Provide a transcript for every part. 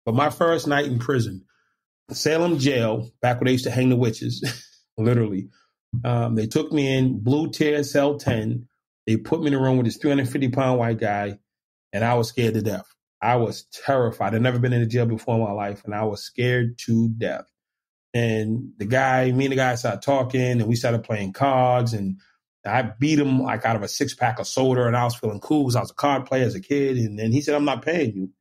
But my first night in prison, Salem jail, back where they used to hang the witches, literally. They took me in, blue tier, cell 10. They put me in a room with this 350-pound white guy, and I was scared to death. I was terrified. I'd never been in a jail before in my life, and I was scared to death. And me and the guy started talking, and we started playing cards, and I beat him like out of a 6-pack of soda, and I was feeling cool because I was a card player as a kid. And then he said, "I'm not paying you."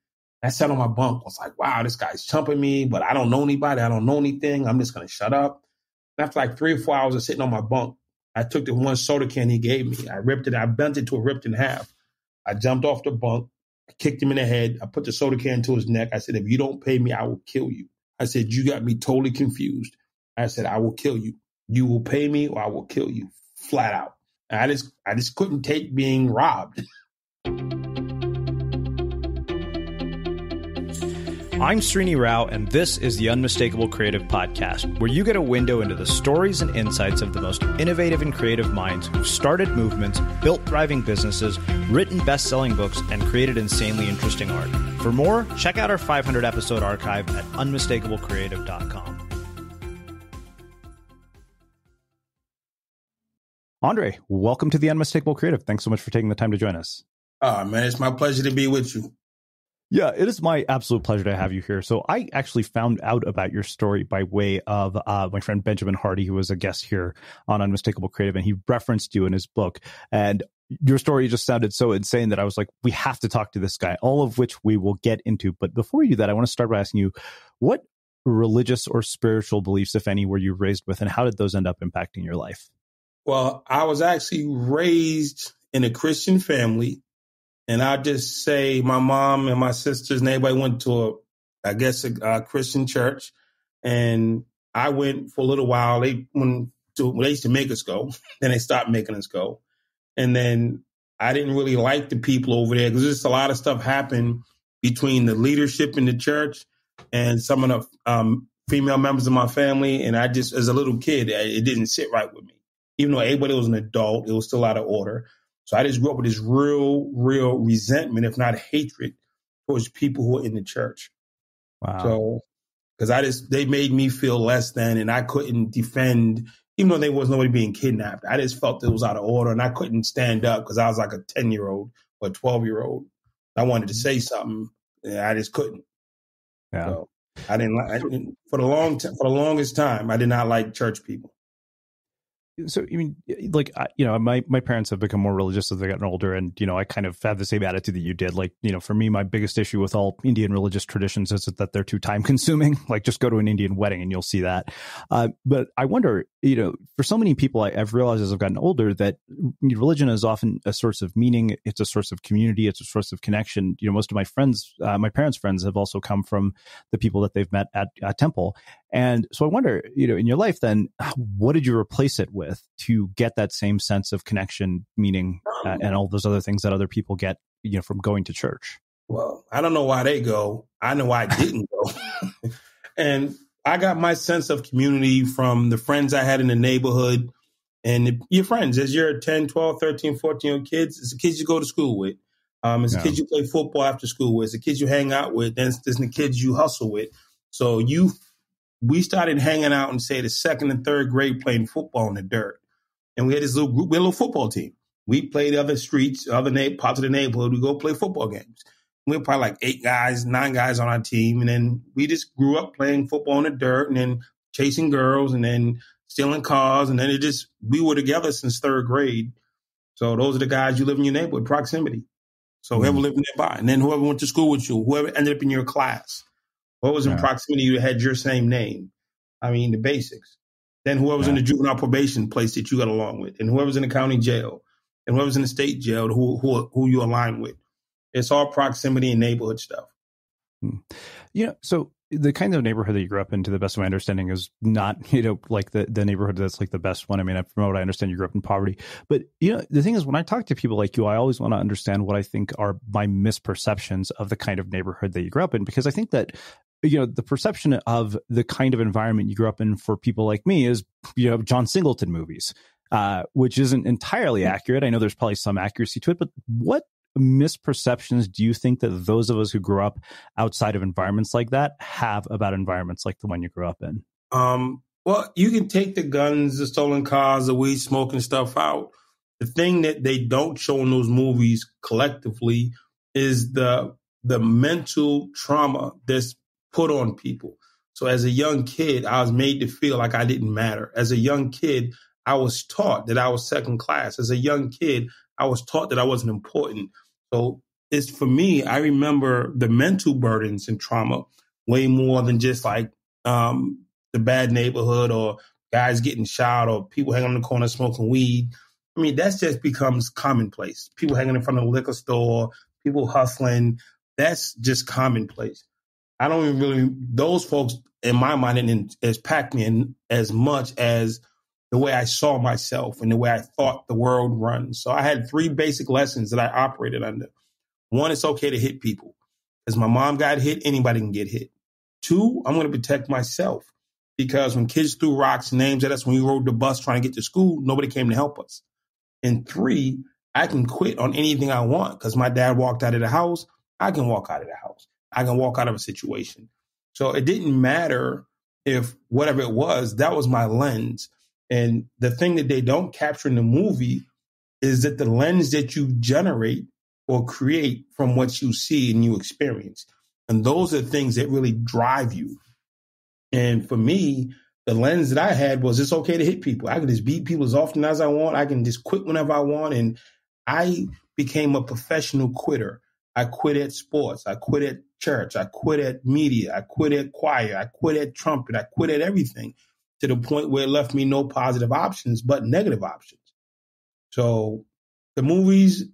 I sat on my bunk. I was like, wow, this guy's chumping me, but I don't know anybody. I don't know anything. I'm just going to shut up. And after like 3 or 4 hours of sitting on my bunk, I took the one soda can he gave me. I bent it to a ripped in half. I jumped off the bunk, I kicked him in the head. I put the soda can to his neck. I said, "If you don't pay me, I will kill you." I said, "You got me totally confused." I said, "I will kill you. You will pay me or I will kill you." Flat out. And I just couldn't take being robbed. I'm Srini Rao, and this is the Unmistakable Creative Podcast, where you get a window into the stories and insights of the most innovative and creative minds who've started movements, built thriving businesses, written best-selling books, and created insanely interesting art. For more, check out our 500-episode archive at unmistakablecreative.com. Andre, welcome to the Unmistakable Creative. Thanks so much for taking the time to join us. Oh, man, it's my pleasure to be with you. Yeah, it is my absolute pleasure to have you here. So I actually found out about your story by way of my friend Benjamin Hardy, who was a guest here on Unmistakable Creative, and he referenced you in his book. And your story just sounded so insane that I was like, we have to talk to this guy, all of which we will get into. But before we do that, I want to start by asking you, what religious or spiritual beliefs, if any, were you raised with, and how did those end up impacting your life? Well, I was actually raised in a Christian family. And I just say my mom and my sisters and everybody went to a Christian church. And I went for a little while. They used to make us go. Then they stopped making us go. And then I didn't really like the people over there because just a lot of stuff happened between the leadership in the church and some of the female members of my family. And I just, as a little kid, it didn't sit right with me. Even though everybody was an adult, it was still out of order. So I just grew up with this real resentment, if not hatred, towards people who are in the church. Wow. So, because they made me feel less than, and I couldn't defend, even though there was nobody being kidnapped. I just felt it was out of order, and I couldn't stand up because I was like a 10-year-old or a 12-year-old. I wanted to say something, and I just couldn't. Yeah. So for the longest time, I did not like church people. So, I mean, like, my parents have become more religious as they've gotten older. And, I kind of have the same attitude that you did. Like, for me, my biggest issue with all Indian religious traditions is that they're too time consuming. Like, just go to an Indian wedding and you'll see that. But I wonder, for so many people, I've realized as I've gotten older that religion is often a source of meaning. It's a source of community. It's a source of connection. Most of my friends, my parents' friends have also come from the people that they've met at Temple. And so I wonder, in your life, then, what did you replace it with to get that same sense of connection, meaning, and all those other things that other people get, from going to church? Well, I don't know why they go. I know why I didn't go. And I got my sense of community from the friends I had in the neighborhood and your friends as you're 10, 12, 13, 14-year-old kids. It's the kids you go to school with. It's the kids you play football after school with. It's the kids you hang out with. Then it's the kids you hustle with. So we started hanging out in, say, the second and third grade playing football in the dirt. And we had this little group, we had a little football team. We played other streets, other parts of the neighborhood. We go play football games. We were probably like 9 guys on our team. And then we just grew up playing football in the dirt and then chasing girls and then stealing cars. And then we were together since third grade. So those are the guys you live in your neighborhood, proximity. So whoever lived nearby. And then whoever went to school with you, whoever ended up in your class. What was in proximity, you had your same name. I mean, the basics. Then whoever's in the juvenile probation place that you got along with, and whoever's in the county jail, and whoever's in the state jail, who you align with. It's all proximity and neighborhood stuff. So the kind of neighborhood that you grew up in, to the best of my understanding, is not, like the neighborhood that's like the best one. I mean, from what I understand, you grew up in poverty. But, the thing is, when I talk to people like you, I always want to understand what I think are my misperceptions of the kind of neighborhood that you grew up in, because I think that the perception of the kind of environment you grew up in for people like me is, John Singleton movies, which isn't entirely accurate. I know there's probably some accuracy to it, but what misperceptions do you think that those of us who grew up outside of environments like that have about environments like the one you grew up in? Well, you can take the guns, the stolen cars, the weed smoking stuff out. The thing that they don't show in those movies collectively is the mental trauma that's put on people. So as a young kid, I was made to feel like I didn't matter. As a young kid, I was taught that I was second class. As a young kid, I was taught that I wasn't important. So it's for me, I remember the mental burdens and trauma way more than just like the bad neighborhood or guys getting shot or people hanging on the corner smoking weed. I mean, that just becomes commonplace. People hanging in front of the liquor store, people hustling. That's just commonplace. I don't even really, those folks in my mind didn't impact me in as much as the way I saw myself and the way I thought the world runs. So I had 3 basic lessons that I operated under. 1, it's okay to hit people. As my mom got hit, anybody can get hit. 2, I'm going to protect myself. Because when kids threw rocks and names at us when we rode the bus trying to get to school, nobody came to help us. And 3, I can quit on anything I want because my dad walked out of the house. I can walk out of the house. I can walk out of a situation. So it didn't matter if whatever it was, that was my lens. And the thing that they don't capture in the movie is that the lens that you generate or create from what you see and you experience. And those are the things that really drive you. And for me, the lens that I had was it's okay to hit people. I can just beat people as often as I want. I can just quit whenever I want. And I became a professional quitter. I quit at sports. I quit at church. I quit at media. I quit at choir. I quit at trumpet. I quit at everything to the point where it left me no positive options, but negative options. So the movies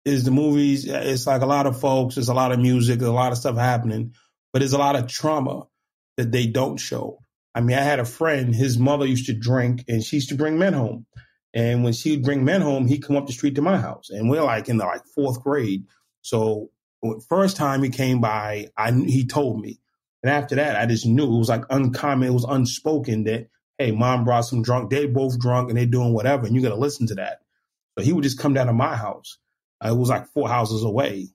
is the movies. It's like a lot of folks. There's a lot of music. There's a lot of stuff happening, but there's a lot of trauma that they don't show. I mean, I had a friend, his mother used to drink and she used to bring men home. And when she would bring men home, he'd come up the street to my house. And we're like in the 4th grade. So first time he came by, he told me. And after that, I just knew it was like uncommon. It was unspoken that, hey, mom brought some drunk. They both drunk and they're doing whatever. And you got to listen to that. So he would just come down to my house. It was like 4 houses away.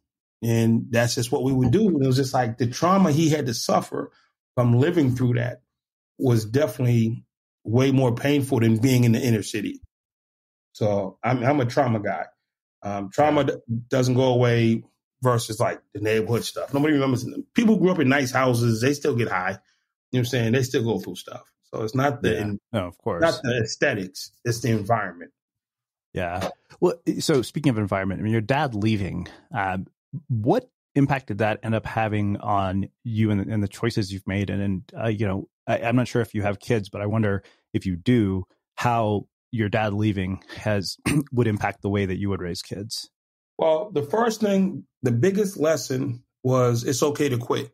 And that's just what we would do. And it was just like the trauma he had to suffer from living through that was definitely way more painful than being in the inner city. So I'm a trauma guy. Trauma doesn't go away versus like the neighborhood stuff. Nobody remembers them. People grew up in nice houses. They still get high. You know what I'm saying? They still go through stuff. So it's not of course, not the aesthetics. It's the environment. Yeah. Well, so speaking of environment, I mean, your dad leaving, what impact did that end up having on you and the choices you've made? And I'm not sure if you have kids, but I wonder if you do, how your dad leaving would impact the way that you would raise kids. Well, the first thing, the biggest lesson was it's okay to quit.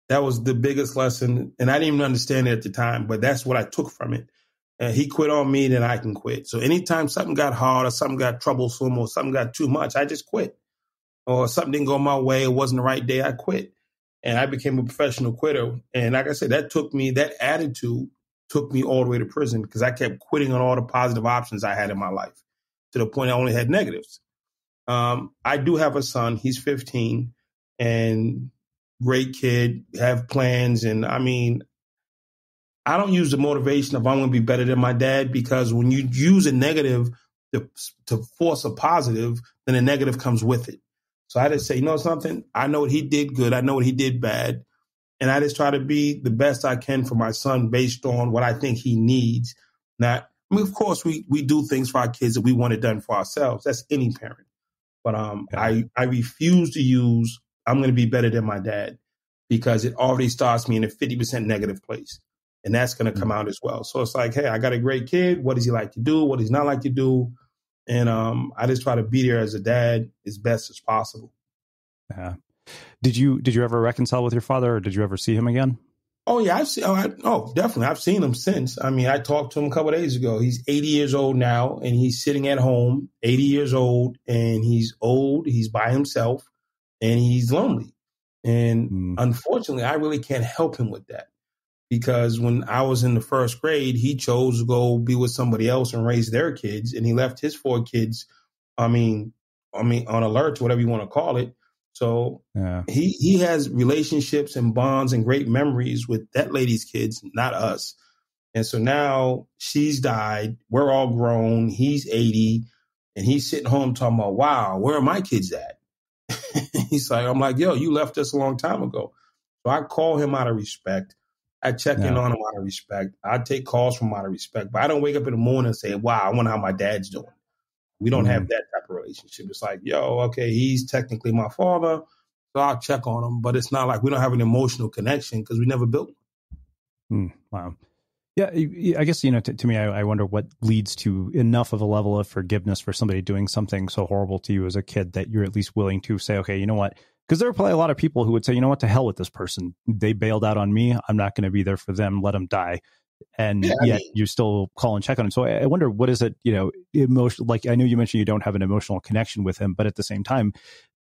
That was the biggest lesson. And I didn't even understand it at the time, but that's what I took from it. He quit on me, then I can quit. So anytime something got hard or something got troublesome or something got too much, I just quit. Or something didn't go my way, it wasn't the right day, I quit. And I became a professional quitter. And like I said, that attitude took me all the way to prison because I kept quitting on all the positive options I had in my life to the point I only had negatives. I do have a son. He's 15 and great kid, have plans. And I mean, I don't use the motivation of I'm going to be better than my dad because when you use a negative to force a positive, then a negative comes with it. So I just say, you know something? I know what he did good. I know what he did bad. And I just try to be the best I can for my son based on what I think he needs. Of course, we do things for our kids that we want it done for ourselves. That's any parent. But I refuse to use I'm going to be better than my dad because it already starts me in a 50% negative place. And that's going to come out as well. So it's like, hey, I got a great kid. What does he like to do? What does he not like to do? And I just try to be there as a dad as best as possible. Yeah. Did you ever reconcile with your father or did you ever see him again? Oh, yeah. Definitely. I've seen him since. I mean, I talked to him a couple of days ago. He's 80 years old now and he's sitting at home, 80 years old, and he's old. He's by himself and he's lonely. And unfortunately, I really can't help him with that. Because when I was in the 1st grade, he chose to go be with somebody else and raise their kids. And he left his 4 kids, on alerts, whatever you want to call it. So Yeah. he has relationships and bonds and great memories with that lady's kids, not us. And so now she's died. We're all grown. He's 80 and he's sitting home talking about, wow, where are my kids at? I'm like, yo, you left us a long time ago. So I call him out of respect. I check in on him out of respect. I take calls from him out of respect, but I don't wake up in the morning and say, wow, I wonder how my dad's doing. We don't have that type of relationship. It's like, yo, okay, he's technically my father, so I'll check on him. But it's not like we don't have an emotional connection because we never built one. Wow. Yeah, I guess, to me, I wonder what leads to enough of a level of forgiveness for somebody doing something so horrible to you as a kid that you're at least willing to say, okay, you know what? Because there are probably a lot of people who would say, you know what, to hell with this person. They bailed out on me. I'm not going to be there for them. Let them die. And yet you still call and check on him. So I wonder, what is it, emotional? Like, I know you mentioned you don't have an emotional connection with him, but at the same time,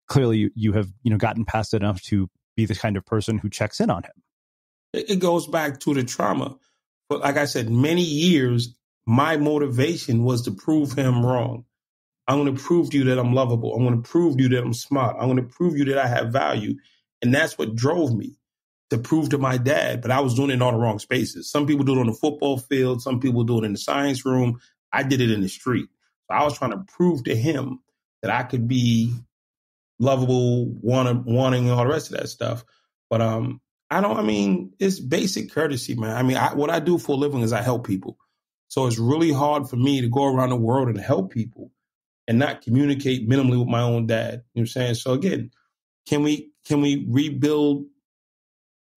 clearly you have, gotten past it enough to be the kind of person who checks in on him. It goes back to the trauma. But like I said, many years, my motivation was to prove him wrong. I'm going to prove to you that I'm lovable. I'm going to prove to you that I'm smart. I'm going to prove to you that I have value. And that's what drove me, to prove to my dad. But I was doing it in all the wrong spaces. Some people do it on the football field. Some people do it in the science room. I did it in the street. So I was trying to prove to him that I could be lovable, wanting all the rest of that stuff. But it's basic courtesy, man. What I do for a living is I help people. So it's really hard for me to go around the world and help people and not communicate minimally with my own dad. You know what I'm saying? So again, can we rebuild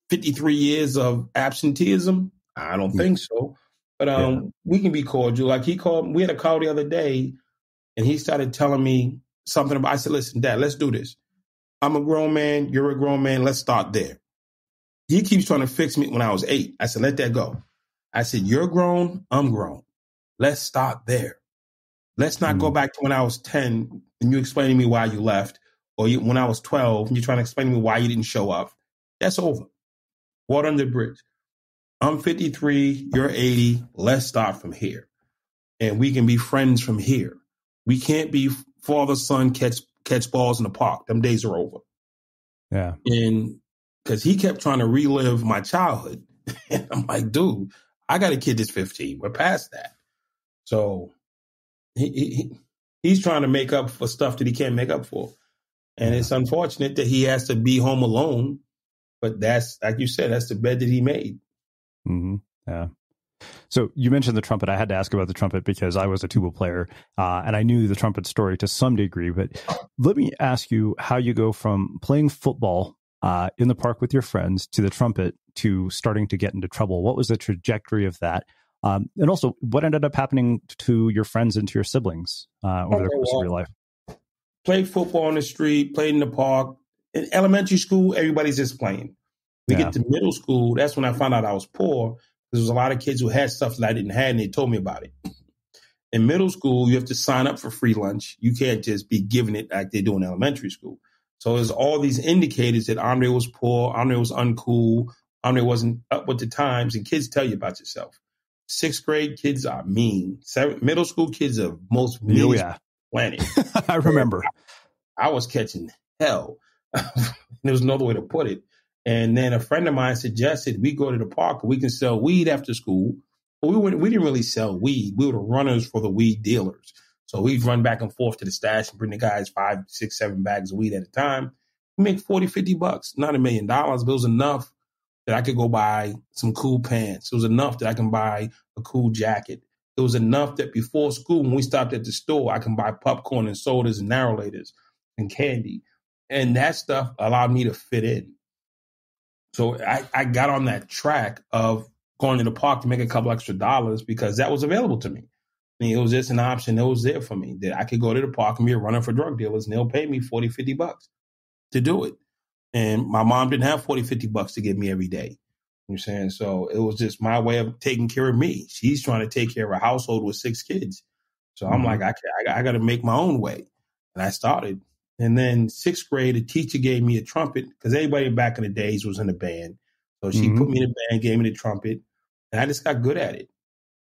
53 years of absenteeism? I don't think so. But we can be cordial. Like we had a call the other day and he started telling me something about, I said, listen, Dad, let's do this. I'm a grown man. You're a grown man. Let's start there. He keeps trying to fix me when I was 8. I said, let that go. I said, you're grown. I'm grown. Let's start there. Let's not go back to when I was 10 and you explaining to me why you left, or when I was 12 and you're trying to explain to me why you didn't show up. That's over. Water under the bridge. I'm 53. You're 80. Let's start from here. And we can be friends from here. We can't be father, son, catch balls in the park. Them days are over. Yeah. And because he kept trying to relive my childhood. And I'm like, dude, I got a kid that's 15. We're past that. So he's trying to make up for stuff that he can't make up for. And it's unfortunate that he has to be home alone. But that's, like you said, that's the bed that he made. Mm-hmm. Yeah. So you mentioned the trumpet. I had to ask about the trumpet because I was a tuba player and I knew the trumpet story to some degree. But let me ask you how you go from playing football in the park with your friends to the trumpet to starting to get into trouble. What was the trajectory of that? And also, what ended up happening to your friends and to your siblings over the course of your life? Played football on the street, played in the park. In elementary school, everybody's just playing. We get to middle school, that's when I found out I was poor. There was a lot of kids who had stuff that I didn't have, and they told me about it. In middle school, you have to sign up for free lunch. You can't just be giving it like they do in elementary school. So there's all these indicators that Andre was poor, Andre was uncool, Andre wasn't up with the times, and kids tell you about yourself. 6th grade kids are mean. Middle school kids are most mean planet. I remember. I was catching hell. There was no other way to put it. And then a friend of mine suggested we go to the park and we can sell weed after school. But we didn't really sell weed. We were the runners for the weed dealers. So we'd run back and forth to the stash and bring the guys 5, 6, 7 bags of weed at a time. We make $40, $50, not $1 million, but it was enough that I could go buy some cool pants. It was enough that I can buy a cool jacket. It was enough that before school, when we stopped at the store, I can buy popcorn and sodas and narrolators and candy. And that stuff allowed me to fit in. So I got on that track of going to the park to make a couple extra dollars because that was available to me. I mean, it was just an option that was there for me, that I could go to the park and be a runner for drug dealers and they'll pay me $40, $50 to do it. And my mom didn't have $40, $50 to give me every day. You know what I'm saying? So it was just my way of taking care of me. She's trying to take care of a household with 6 kids. So I'm like, I got to make my own way. And I started. And then 6th grade, a teacher gave me a trumpet because everybody back in the days was in a band. So she put me in a band, gave me the trumpet, and I just got good at it.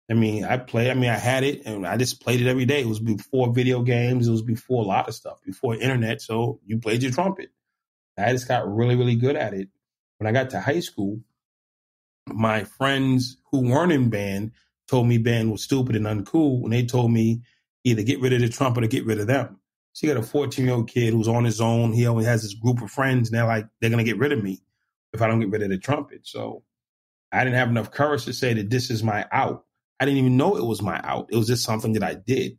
I mean, I had it and I just played it every day. It was before video games. It was before a lot of stuff, before internet. So you played your trumpet. I just got really, really good at it. When I got to high school, my friends who weren't in band told me band was stupid and uncool. And they told me either get rid of the trumpet or get rid of them. So you got a 14-year-old kid who's on his own. He only has this group of friends. And they're going to get rid of me if I don't get rid of the trumpet. So I didn't have enough courage to say that this is my out. I didn't even know it was my out. It was just something that I did.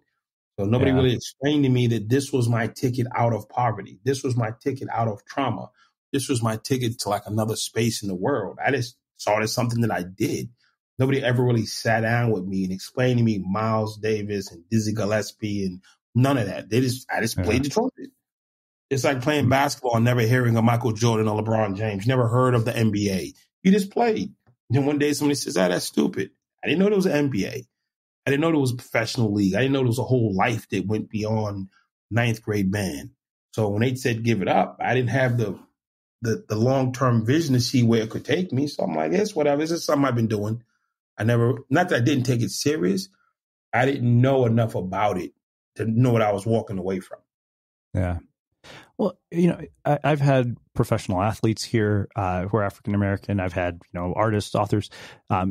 So nobody really explained to me that this was my ticket out of poverty. This was my ticket out of trauma. This was my ticket to like another space in the world. I just saw it as something that I did. Nobody ever really sat down with me and explained to me Miles Davis and Dizzy Gillespie and none of that. I just played the trumpet. It's like playing basketball and never hearing of Michael Jordan or LeBron James. Never heard of the NBA. You just played. Then one day somebody says, that's stupid. I didn't know there was an NBA. I didn't know there was a professional league. I didn't know there was a whole life that went beyond ninth grade band. So when they said give it up, I didn't have the long-term vision to see where it could take me. So I'm like, it's whatever. This is something I've been doing. Not that I didn't take it serious. I didn't know enough about it to know what I was walking away from. Yeah. Well, I've had professional athletes here who are African-American. I've had, artists, authors,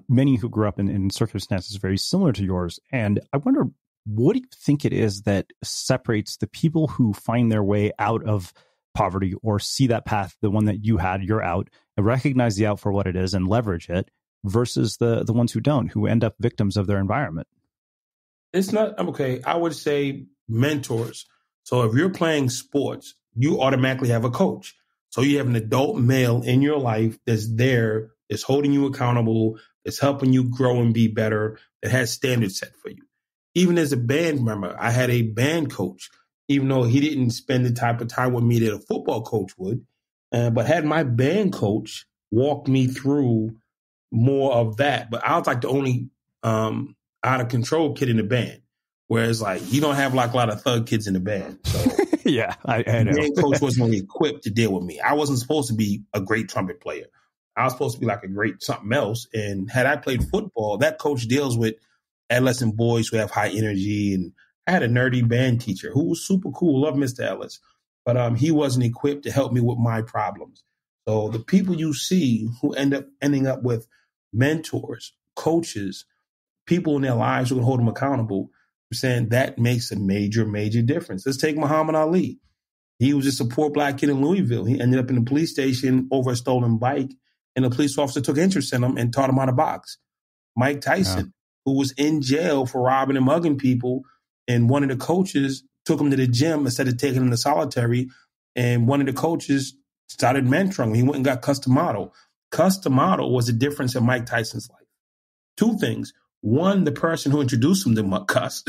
many who grew up in circumstances very similar to yours. And I wonder, what do you think it is that separates the people who find their way out of poverty or see that path, the one that you had, you're out, and recognize the out for what it is and leverage it, versus the ones who don't, who end up victims of their environment? It's not, okay, I would say mentors. So if you're playing sports, you automatically have a coach. So you have an adult male in your life that's there, that's holding you accountable, that's helping you grow and be better, that has standards set for you. Even as a band member, I had a band coach, even though he didn't spend the type of time with me that a football coach would, but had my band coach walk me through more of that. But I was like the only out of control kid in the band. Whereas like you don't have like a lot of thug kids in the band. So yeah, I know. The band coach wasn't really equipped to deal with me. I wasn't supposed to be a great trumpet player. I was supposed to be like a great something else. And had I played football, that coach deals with adolescent boys who have high energy. And I had a nerdy band teacher who was super cool. Love Mr. Ellis. But he wasn't equipped to help me with my problems. So the people you see who ending up with mentors, coaches, people in their lives who can hold them accountable, I'm saying that makes a major, major difference. Let's take Muhammad Ali. He was just a poor black kid in Louisville. He ended up in the police station over a stolen bike, and the police officer took interest in him and taught him how to box. Mike Tyson, who was in jail for robbing and mugging people, and one of the coaches took him to the gym instead of taking him to solitary, and one of the coaches started mentoring him. He went and got Customato. Customato was the difference in Mike Tyson's life. Two things. One, the person who introduced him to Cuss,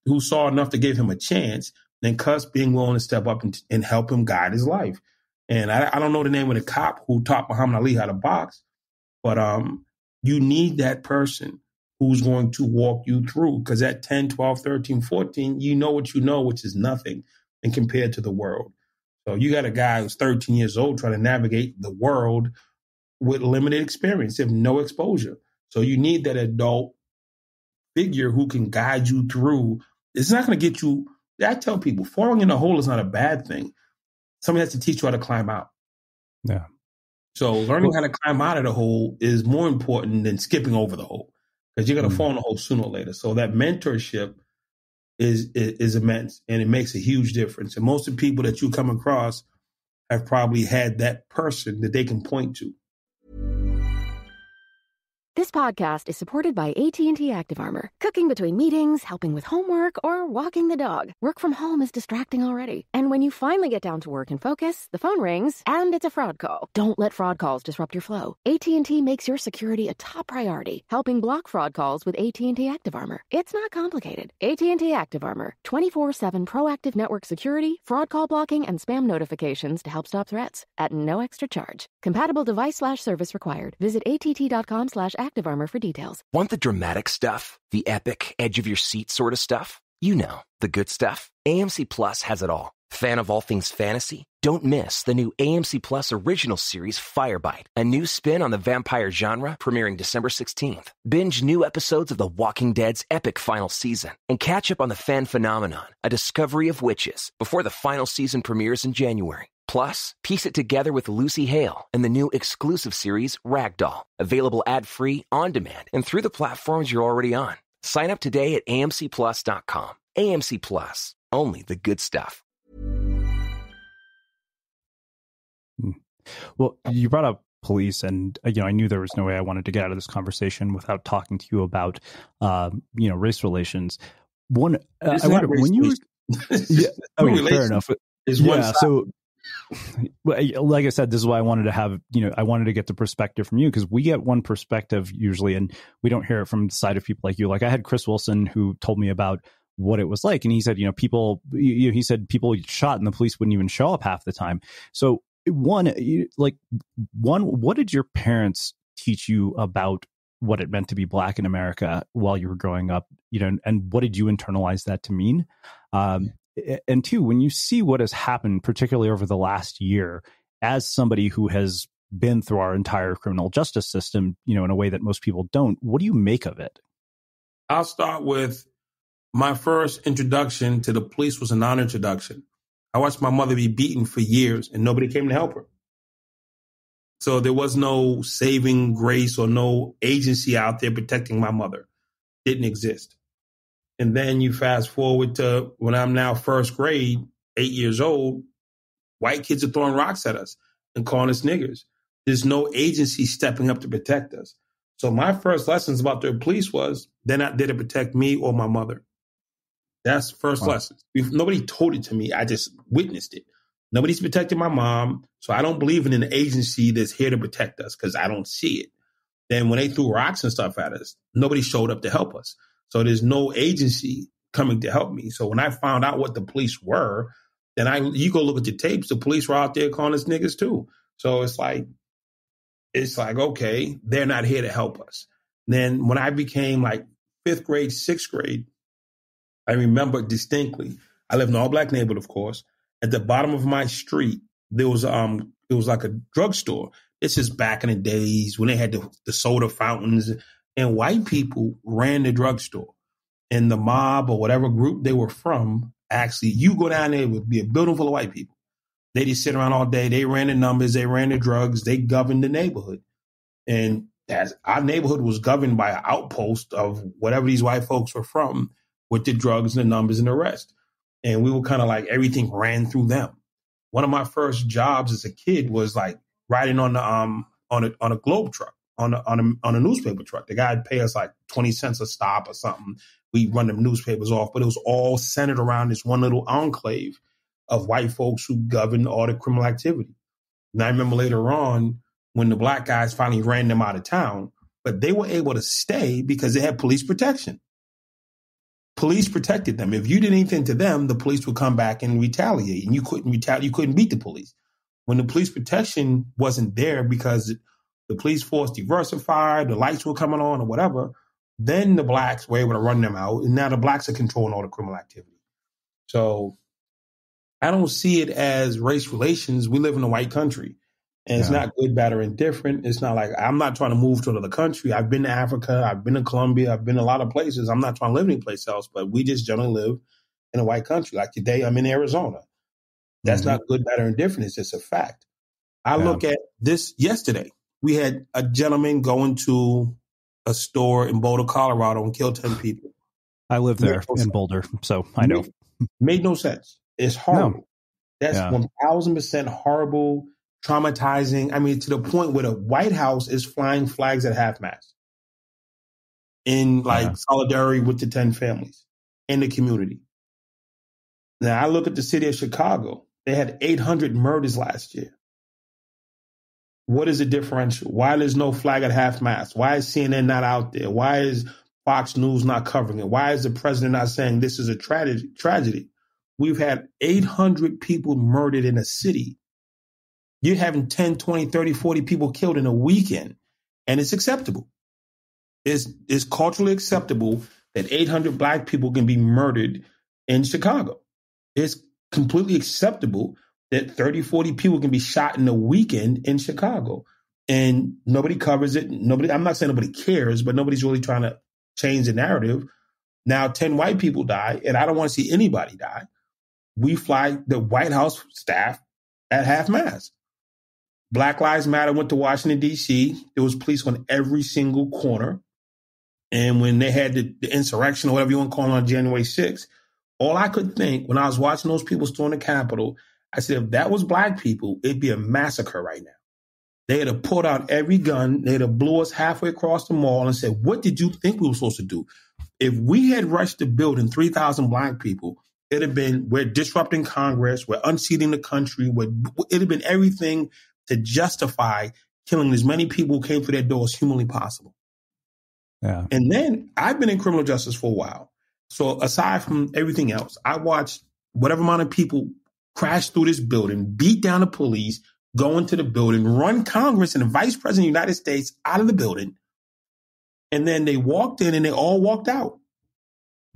who saw enough to give him a chance, then Cuss being willing to step up and help him guide his life. And I don't know the name of the cop who taught Muhammad Ali how to box, but you need that person who's going to walk you through, because at 10, 12, 13, 14, you know what you know, which is nothing, and compared to the world. So you got a guy who's 13 years old trying to navigate the world with limited experience, have no exposure. So you need that adult figure who can guide you through. It's not going to get you. I tell people, falling in a hole is not a bad thing. Somebody has to teach you how to climb out. Yeah. So learning how to climb out of the hole is more important than skipping over the hole, because you're going to fall in the hole sooner or later. So that mentorship is immense, and it makes a huge difference. And most of the people that you come across have probably had that person that they can point to. This podcast is supported by AT&T Active Armor. Cooking between meetings, helping with homework, or walking the dog. Work from home is distracting already. And when you finally get down to work and focus, the phone rings and it's a fraud call. Don't let fraud calls disrupt your flow. AT&T makes your security a top priority, helping block fraud calls with AT&T Active Armor. It's not complicated. AT&T Active Armor. 24/7 proactive network security, fraud call blocking, and spam notifications to help stop threats at no extra charge. Compatible device/service required. Visit att.com/Active Armor for details. Want the dramatic stuff? The epic, edge-of-your-seat sort of stuff? You know, the good stuff. AMC Plus has it all. Fan of all things fantasy? Don't miss the new AMC Plus original series Firebite, a new spin on the vampire genre premiering December 16th. Binge new episodes of The Walking Dead's epic final season and catch up on the fan phenomenon, A Discovery of Witches, before the final season premieres in January. Plus, piece it together with Lucy Hale and the new exclusive series Ragdoll, available ad-free, on demand, and through the platforms you're already on. Sign up today at amcplus.com. AMC Plus, only the good stuff. Well, you brought up police, and I knew there was no way I wanted to get out of this conversation without talking to you about race relations. One, I wonder when you fair enough. So like I said, this is why I wanted to have, I wanted to get the perspective from you, because we get one perspective usually, and we don't hear it from the side of people like you. Like I had Chris Wilson, who told me about what it was like, and he said, people get shot and the police wouldn't even show up half the time. So what did your parents teach you about what it meant to be Black in America while you were growing up, and what did you internalize that to mean? And two, when you see what has happened, particularly over the last year, as somebody who has been through our entire criminal justice system, in a way that most people don't, what do you make of it? I'll start with my first introduction to the police was a non-introduction. I watched my mother be beaten for years and nobody came to help her. So there was no saving grace or no agency out there protecting my mother. Didn't exist. And then you fast forward to when I'm now first grade, 8 years old, white kids are throwing rocks at us and calling us niggers. There's no agency stepping up to protect us. So my first lessons about the police was they're not there to protect me or my mother. That's the first lesson. Nobody told it to me. I just witnessed it. Nobody's protecting my mom. So I don't believe in an agency that's here to protect us because I don't see it. Then when they threw rocks and stuff at us, nobody showed up to help us. So there's no agency coming to help me. So when I found out what the police were, then you go look at the tapes, the police were out there calling us niggas too. So it's like, okay, they're not here to help us. Then when I became like 5th grade, 6th grade, I remember distinctly, I lived in an all-Black neighborhood, of course. At the bottom of my street, there was like a drugstore. This is back in the days when they had the soda fountains, and white people ran the drugstore. And the mob or whatever group they were from, actually, you go down there, it would be a building full of white people. They just sit around all day. They ran the numbers. They ran the drugs. They governed the neighborhood. And our neighborhood was governed by an outpost of whatever these white folks were from, with the drugs and the numbers and the rest. And we were kind of like, everything ran through them. One of my first jobs as a kid was like riding on a globe truck, on a newspaper truck. The guy'd pay us like 20 cents a stop or something. We'd run the newspapers off, but it was all centered around this one little enclave of white folks who governed all the criminal activity. And I remember later on when the Black guys finally ran them out of town, but they were able to stay because they had police protection. Police protected them. If you did anything to them, the police would come back and retaliate, and you couldn't retaliate. You couldn't beat the police. When the police protection wasn't there because the police force diversified, the lights were coming on or whatever, then the Blacks were able to run them out, and now the Blacks are controlling all the criminal activity. So I don't see it as race relations. We live in a white country. And it's not good, bad, or indifferent. It's not like I'm not trying to move to another country. I've been to Africa. I've been to Colombia. I've been to a lot of places. I'm not trying to live anyplace else, but we just generally live in a white country. Like today, I'm in Arizona. That's not good, bad, or indifferent. It's just a fact. I look at this yesterday. We had a gentleman go into a store in Boulder, Colorado, and kill 10 people. I live there in Boulder, so I know. Made no sense. It's horrible. No. That's 1,000% horrible. Traumatizing. I mean, to the point where the White House is flying flags at half-mast in solidarity with the 10 families in the community. Now, I look at the city of Chicago. They had 800 murders last year. What is the differential? Why there's no flag at half-mast? Why is CNN not out there? Why is Fox News not covering it? Why is the president not saying this is a tragedy? We've had 800 people murdered in a city. You're having 10, 20, 30, 40 people killed in a weekend, and it's acceptable. It's culturally acceptable that 800 Black people can be murdered in Chicago. It's completely acceptable that 30, 40 people can be shot in a weekend in Chicago. And nobody covers it. I'm not saying nobody cares, but nobody's really trying to change the narrative. Now 10 white people die, and I don't want to see anybody die. We fly the White House staff at half-mast. Black Lives Matter went to Washington, D.C. There was police on every single corner. And when they had the insurrection or whatever you want to call it on January 6th, all I could think when I was watching those people storm the Capitol, I said, if that was black people, it'd be a massacre right now. They'd have pulled out every gun. They'd have blew us halfway across the mall and said, what did you think we were supposed to do? If we had rushed the building, 3,000 black people, it'd have been, we're disrupting Congress, we're unseating the country, it'd have been everything to justify killing as many people who came through their door as humanly possible. Yeah. And then I've been in criminal justice for a while. So aside from everything else, I watched whatever amount of people crash through this building, beat down the police, go into the building, run Congress and the Vice President of the United States out of the building. And then they walked in and they all walked out.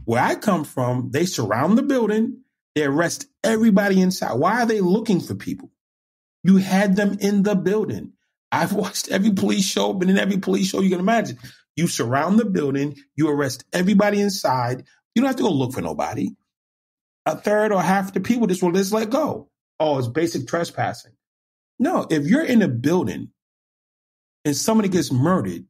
Where I come from, they surround the building. They arrest everybody inside. Why are they looking for people? You had them in the building. I've watched every police show, been in every police show you can imagine. You surround the building. You arrest everybody inside. You don't have to go look for nobody. A third or half the people just will just let go. Oh, it's basic trespassing. No, if you're in a building and somebody gets murdered,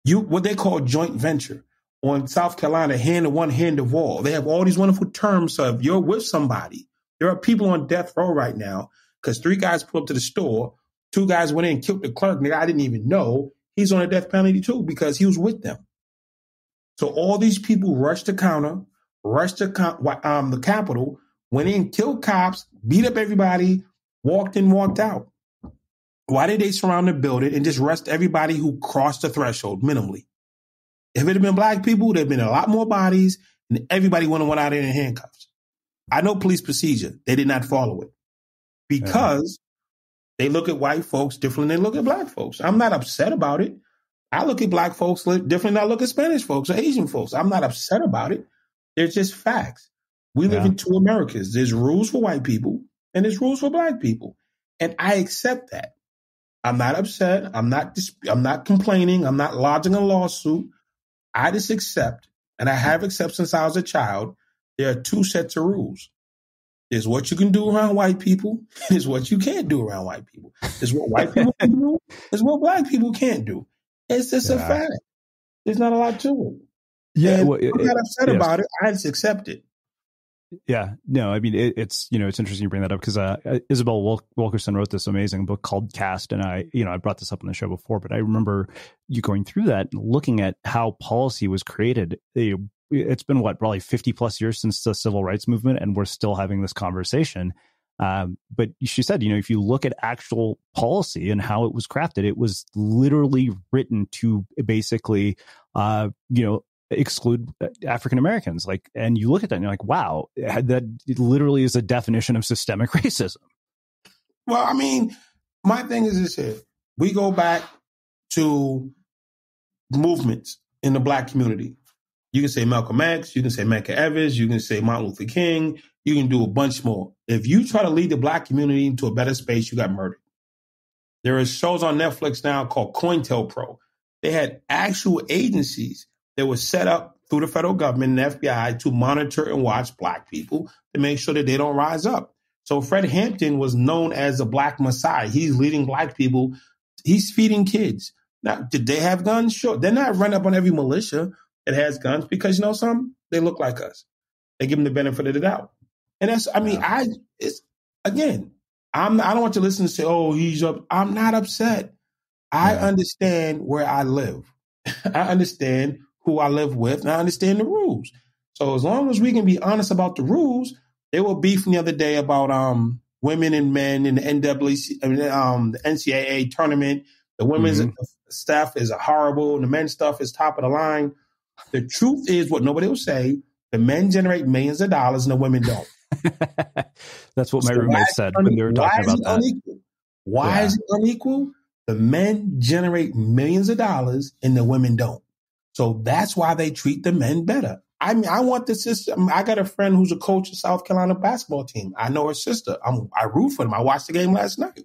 what they call joint venture. On South Carolina, hand of one, hand of all. They have all these wonderful terms. So if you're with somebody, there are people on death row right now because 3 guys pulled up to the store. 2 guys went in and killed the clerk. And the guy didn't even know he's on a death penalty too because he was with them. So all these people rushed the counter, rushed the Capitol, went in, killed cops, beat up everybody, walked in, walked out. Why did they surround the building and just arrest everybody who crossed the threshold minimally? If it had been black people, there'd been a lot more bodies and everybody would have went out there in handcuffs. I know police procedure. They did not follow it because they look at white folks differently than they look at black folks. I'm not upset about it. I look at black folks different than I look at Spanish folks or Asian folks. I'm not upset about it. They're just facts. We live in 2 Americas. There's rules for white people and there's rules for black people. And I accept that. I'm not upset. I'm not complaining. I'm not lodging a lawsuit. I just accept, and I have accepted since I was a child, there are 2 sets of rules. There's what you can do around white people. There's what you can't do around white people. There's what white people can do. There's what black people can't do. It's just a fact. There's not a lot to it. Yeah, I'm not upset about it. I just accept it. Yeah, no, I mean, it's interesting you bring that up because Isabel Wilkerson wrote this amazing book called Caste. And I brought this up on the show before, but I remember you going through that and looking at how policy was created. It's been probably 50 plus years since the civil rights movement, and we're still having this conversation. But she said, if you look at actual policy and how it was crafted, it was literally written to basically, exclude African Americans. And you look at that and you're like, wow, that literally is a definition of systemic racism. Well, I mean, my thing is this here. We go back to movements in the black community. You can say Malcolm X, you can say Medgar Evers, you can say Martin Luther King, you can do a bunch more. If you try to lead the black community into a better space, you got murdered. There are shows on Netflix now called COINTELPRO. They had actual agencies that was set up through the federal government and the FBI to monitor and watch black people to make sure that they don't rise up. So Fred Hampton was known as a black messiah. He's leading black people. He's feeding kids. Now, did they have guns? Sure. They're not running up on every militia that has guns because, they look like us. They give them the benefit of the doubt. And that's, I don't want you to listen and say, oh, he's up. I'm not upset. I understand where I live. I understand who I live with, and I understand the rules. So as long as we can be honest about the rules, they were beefing the other day about women and men in the the NCAA tournament. The women's stuff is horrible, and the men's stuff is top of the line. The truth is, what nobody will say, the men generate millions of dollars and the women don't. That's what my roommate said when they were talking about that. Unequal? Why is it unequal? The men generate millions of dollars and the women don't. So that's why they treat the men better. I mean, I want the system. I got a friend who's a coach of South Carolina basketball team. I know her sister. I root for them. I watched the game last night.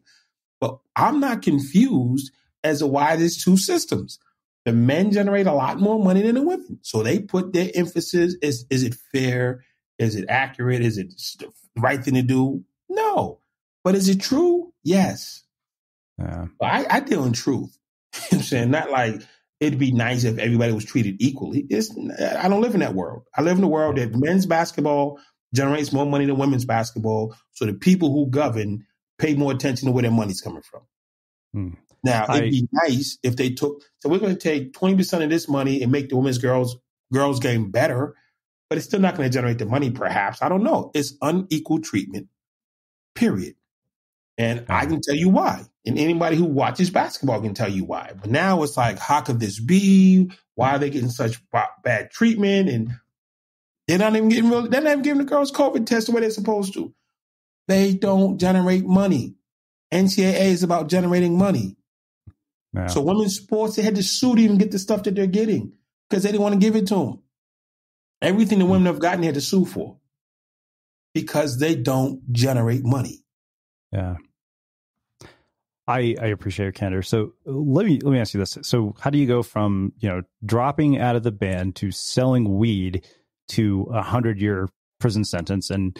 But I'm not confused as to why there's two systems. The men generate a lot more money than the women. So they put their emphasis, is it fair? Is it accurate? Is it the right thing to do? No. But is it true? Yes. Yeah. I deal in truth. You know what I'm saying? Not like it'd be nice if everybody was treated equally. I don't live in that world. I live in a world that men's basketball generates more money than women's basketball. So the people who govern pay more attention to where their money's coming from. Now, it'd be nice if they so we're going to take 20% of this money and make the women's girls game better, but it's still not going to generate the money, perhaps. I don't know. It's unequal treatment, period. And I can tell you why. And anybody who watches basketball can tell you why. But now it's like, how could this be? Why are they getting such bad treatment? And they're not even giving the girls COVID tests the way they're supposed to. They don't generate money. NCAA is about generating money. Yeah. So women's sports, they had to sue to even get the stuff that they're getting because they didn't want to give it to them. Everything the women have gotten, they had to sue for because they don't generate money. Yeah. I appreciate your candor. So let me ask you this. So how do you go from, dropping out of the band to selling weed to a 100-year prison sentence? And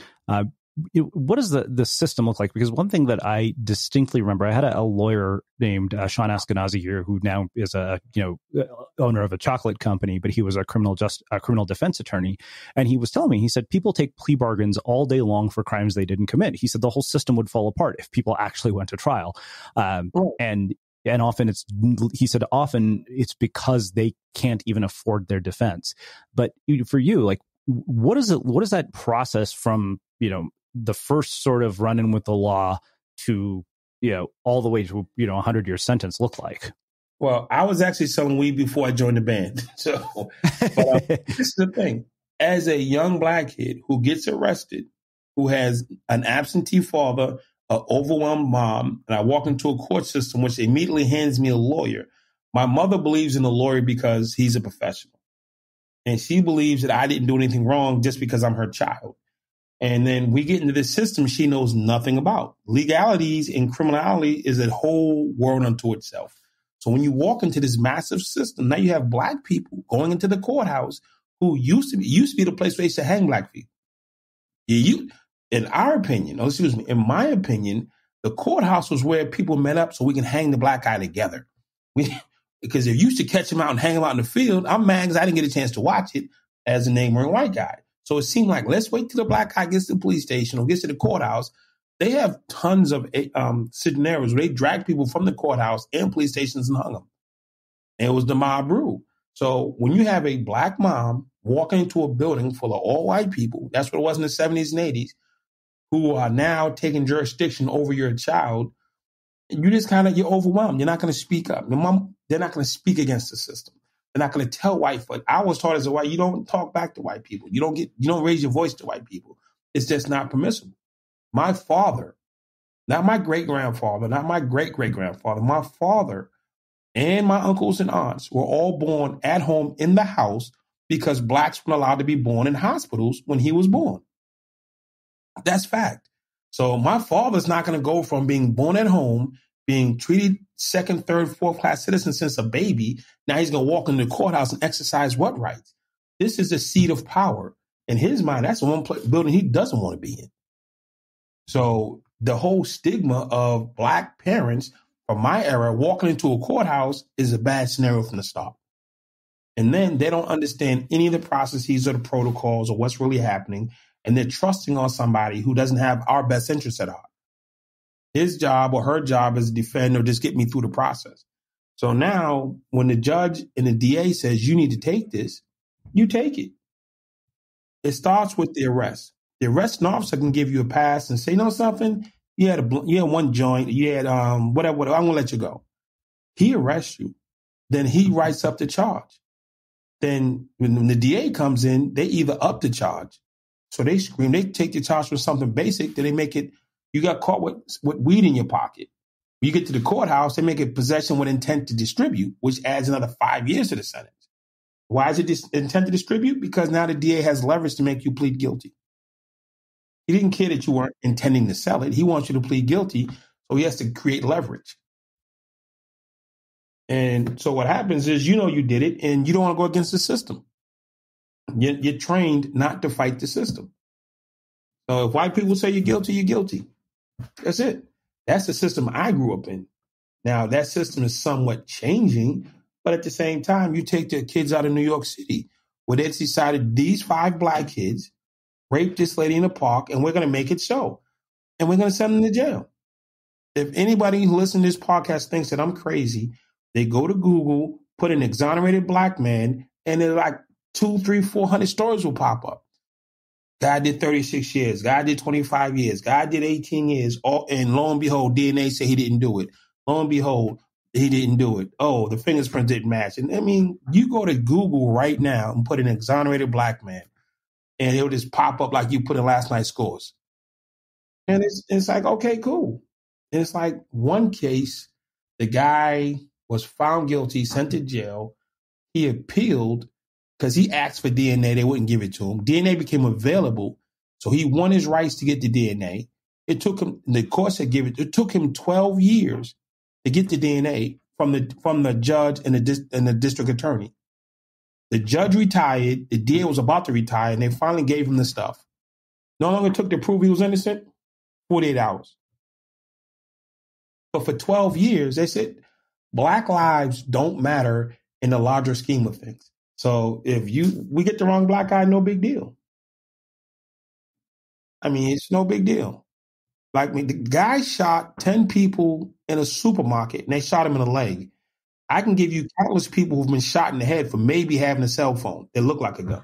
what does the system look like? Because one thing that I distinctly remember, I had a lawyer named Sean Askenazi here, who now is a owner of a chocolate company, but he was a criminal defense attorney, and he was telling me, he said people take plea bargains all day long for crimes they didn't commit. He said the whole system would fall apart if people actually went to trial, and often often it's because they can't even afford their defense. But for you, like, what is that process from the first sort of run-in with the law to, all the way to, 100-year sentence look like? Well, I was actually selling weed before I joined the band. So, but this is the thing. As a young black kid who gets arrested, who has an absentee father, an overwhelmed mom, and I walk into a court system which immediately hands me a lawyer. My mother believes in the lawyer because he's a professional. And she believes that I didn't do anything wrong just because I'm her child. And then we get into this system she knows nothing about. Legalities and criminality is a whole world unto itself. So when you walk into this massive system, now you have black people going into the courthouse who used to be the place where they used to hang black people. In my opinion, the courthouse was where people met up so we can hang the black guy together. Because if you used to catch him out and hang him out in the field, I'm mad because I didn't get a chance to watch it as a neighboring white guy. So it seemed like, let's wait till the black guy gets to the police station or gets to the courthouse. They have tons of scenarios where they drag people from the courthouse and police stations and hung them. And it was the mob rule. So when you have a black mom walking into a building full of all white people, that's what it was in the 70s and 80s, who are now taking jurisdiction over your child, you just you're overwhelmed. You're not going to speak up. Your mom, they're not going to speak against the system. They're not going to tell white folk. I was taught as a white, you don't talk back to white people. You don't raise your voice to white people. It's just not permissible. My father, not my great-grandfather, not my great-great-grandfather, my father and my uncles and aunts were all born at home in the house because blacks weren't allowed to be born in hospitals when he was born. That's fact. So my father's not going to go from being born at home, being treated second, third, fourth class citizen since a baby. Now he's going to walk into the courthouse and exercise what rights? This is a seat of power. In his mind, that's the one building he doesn't want to be in. So the whole stigma of black parents from my era walking into a courthouse is a bad scenario from the start. And then they don't understand any of the processes or the protocols or what's really happening. And they're trusting on somebody who doesn't have our best interests at heart. His job or her job is to defend or just get me through the process. So now when the judge and the DA says you need to take this, you take it. It starts with the arrest. The arresting officer can give you a pass and say, you know something? You had one joint, you had whatever, I'm going to let you go. He arrests you. Then he writes up the charge. Then when the DA comes in, they either up the charge. So they scream, they take the charge for something basic, then they make it, you got caught with weed in your pocket. When you get to the courthouse, they make it possession with intent to distribute, which adds another 5 years to the sentence. Why is it intent to distribute? Because now the DA has leverage to make you plead guilty. He didn't care that you weren't intending to sell it. He wants you to plead guilty, so he has to create leverage. And so what happens is, you did it, and you don't want to go against the system. You're trained not to fight the system. So if white people say you're guilty, you're guilty. That's it. That's the system I grew up in. Now, that system is somewhat changing, but at the same time, you take the kids out of New York City, where they decided these 5 black kids raped this lady in the park, and we're going to make it so. And we're going to send them to jail. If anybody who listens to this podcast thinks that I'm crazy, they go to Google, put an exonerated black man, and then like 200, 300, 400 stories will pop up. Guy did 36 years. Guy did 25 years. Guy did 18 years. And lo and behold, DNA say he didn't do it. Lo and behold, he didn't do it. Oh, the fingerprints didn't match. And I mean, you go to Google right now and put an exonerated black man, and it'll just pop up like you put in last night's scores. And it's like, okay, cool. And it's like one case, the guy was found guilty, sent to jail. He appealed because he asked for DNA. They wouldn't give it to him. DNA became available. So he won his rights to get the DNA. It took him, the court said it took him 12 years to get the DNA from the judge and the district attorney. The judge retired. The DA was about to retire, and they finally gave him the stuff. No longer took to prove he was innocent, 48 hours. But for 12 years, they said black lives don't matter in the larger scheme of things. So if we get the wrong black guy, no big deal. I mean, it's no big deal. Like the guy shot 10 people in a supermarket, and they shot him in the leg. I can give you countless people who've been shot in the head for maybe having a cell phone that look like a gun.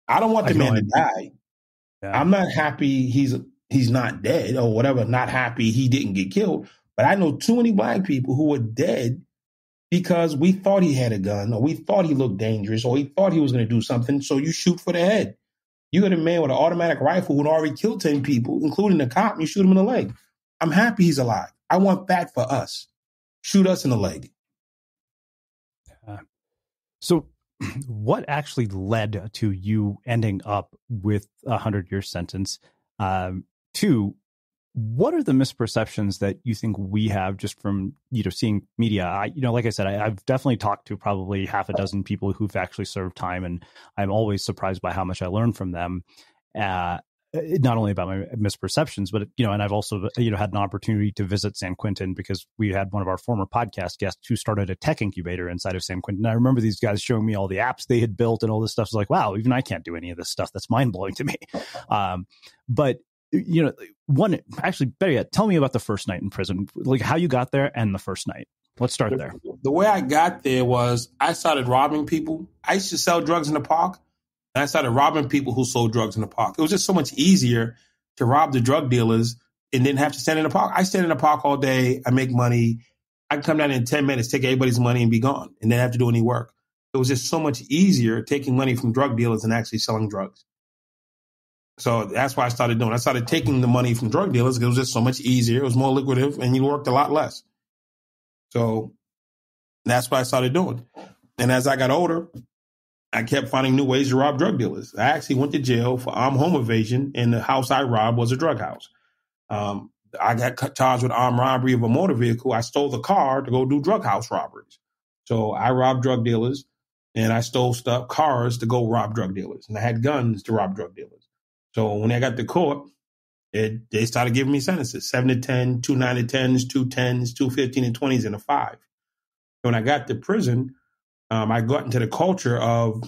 I don't want the man to die. Yeah. I'm not happy he's not dead or whatever, not happy he didn't get killed. But I know too many black people who were dead because we thought he had a gun, or we thought he looked dangerous, or we thought he was going to do something. So you shoot for the head. You got a man with an automatic rifle who already killed 10 people, including the cop, and you shoot him in the leg. I'm happy he's alive. I want that for us. Shoot us in the leg. So what actually led to you ending up with a 100-year sentence? Two, what are the misperceptions that you think we have just from, seeing media? Like I said, I've definitely talked to probably half a dozen people who've actually served time, and I'm always surprised by how much I learn from them. Not only about my misperceptions, but, and I've also, had an opportunity to visit San Quentin because we had one of our former podcast guests who started a tech incubator inside of San Quentin. And I remember these guys showing me all the apps they had built and all this stuff. It's like, wow, even I can't do any of this stuff. That's mind blowing to me. But one, actually, better yet, tell me about the first night in prison, like how you got there and the first night. Let's start there. The way I got there was I started robbing people. I used to sell drugs in the park. And I started robbing people who sold drugs in the park. It was just so much easier to rob the drug dealers and didn't have to stand in the park. I stand in the park all day. I make money. I can come down in 10 minutes, take everybody's money and be gone and then have to do any work. It was just so much easier taking money from drug dealers than actually selling drugs. So that's why I started doing it. I started taking the money from drug dealers because it was just so much easier. It was more lucrative and you worked a lot less. So that's what I started doing. And as I got older, I kept finding new ways to rob drug dealers. I actually went to jail for armed home evasion, and the house I robbed was a drug house. I got charged with armed robbery of a motor vehicle. I stole the car to go do drug house robberies. So I robbed drug dealers, and I stole cars to go rob drug dealers. And I had guns to rob drug dealers. So when I got to court, they started giving me sentences, 7 to 10, 2 9 to 10s, 2 10s, 2 15 and 20s, and a 5. When I got to prison, I got into the culture of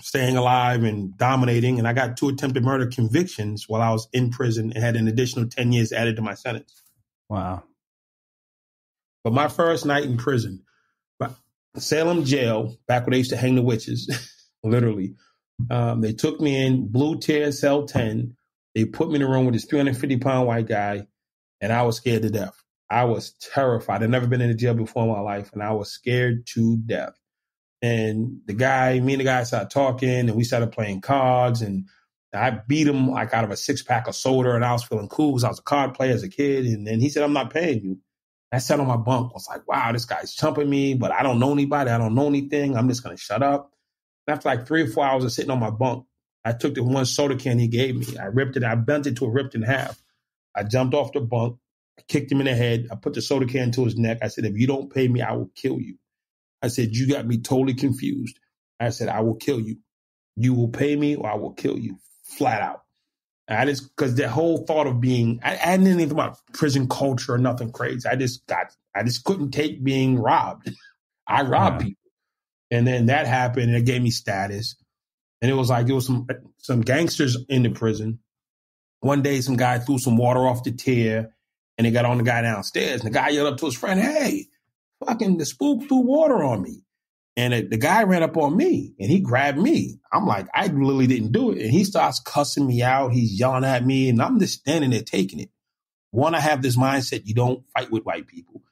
staying alive and dominating, and I got 2 attempted murder convictions while I was in prison and had an additional 10 years added to my sentence. Wow. But my first night in prison, Salem jail, back where they used to hang the witches, literally, they took me in, blue tier, cell 10. They put me in a room with this 350-pound white guy, and I was scared to death. I was terrified. I'd never been in a jail before in my life, and I was scared to death. And me and the guy started talking, and we started playing cards, and I beat him like out of a 6-pack of soda, and I was feeling cool because I was a card player as a kid. And then he said, "I'm not paying you." I sat on my bunk. I was like, wow, this guy's chumping me, but I don't know anybody. I don't know anything. I'm just going to shut up. And after like 3 or 4 hours of sitting on my bunk, I took the one soda can he gave me. I ripped it. I bent it to a ripped in half. I jumped off the bunk. I kicked him in the head. I put the soda can to his neck. I said, if you don't pay me, I will kill you. I said, you got me totally confused. I said, I will kill you. You will pay me or I will kill you. Flat out. And I just, because the whole thought of being, I didn't know anything about prison culture or nothing crazy. I just couldn't take being robbed. I robbed people. And then that happened and it gave me status. And it was some gangsters in the prison. One day, some guy threw some water off the tier and they got on the guy downstairs. And the guy yelled up to his friend, hey, fucking the spook threw water on me. And the guy ran up on me and he grabbed me. I'm like, I literally didn't do it. And he starts cussing me out. He's yelling at me and I'm just standing there taking it. One, I have this mindset, you don't fight with white people.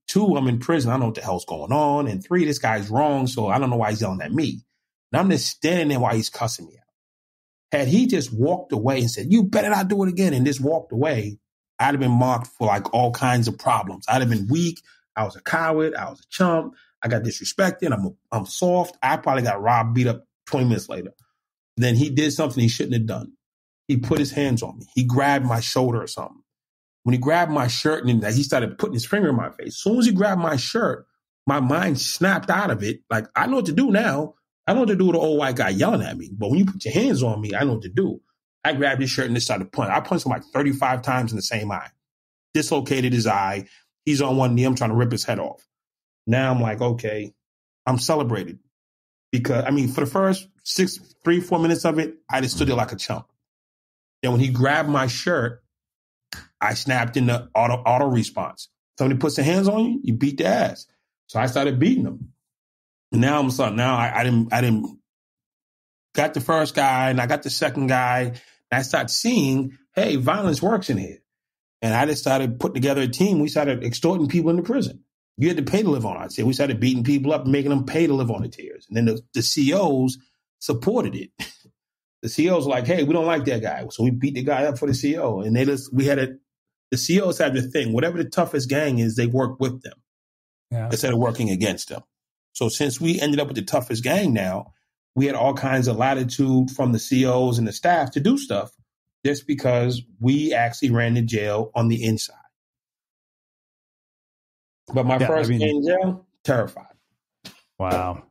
2, I'm in prison. I don't know what the hell's going on. And 3, this guy's wrong. So I don't know why he's yelling at me. And I'm just standing there while he's cussing me out. Had he just walked away and said, you better not do it again, and just walked away, I'd have been marked for like all kinds of problems. I'd have been weak. I was a coward. I was a chump. I got disrespected. I'm soft. I probably got robbed, beat up 20 minutes later. Then he did something he shouldn't have done. He put his hands on me. He grabbed my shoulder or something. When he grabbed my shirt and he started putting his finger in my face, as soon as he grabbed my shirt, my mind snapped out of it. Like, I know what to do now. I know what to do with the old white guy yelling at me. But when you put your hands on me, I know what to do. I grabbed his shirt and just started punching. I punched him like 35 times in the same eye. Dislocated his eye. He's on one knee. I'm trying to rip his head off. Now I'm like, okay, I'm celebrated. Because, I mean, for the first 3-4 minutes of it, I just stood there like a chump. Then when he grabbed my shirt, I snapped in the auto response. Somebody puts their hands on you, you beat their ass. So I started beating them. Now I didn't got the first guy and I got the second guy. And I started seeing, hey, violence works in here. And I just started putting together a team. We started extorting people in the prison. You had to pay to live on our tier. We started beating people up and making them pay to live on the tiers. And then the COs supported it. The COs were like, hey, we don't like that guy. So we beat the guy up for the CO. And the COs had the thing, whatever the toughest gang is, they work with them instead of working against them. So since we ended up with the toughest gang now, we had all kinds of latitude from the COs and the staff to do stuff just because we actually ran the jail on the inside. But my first day in jail, terrified. Wow.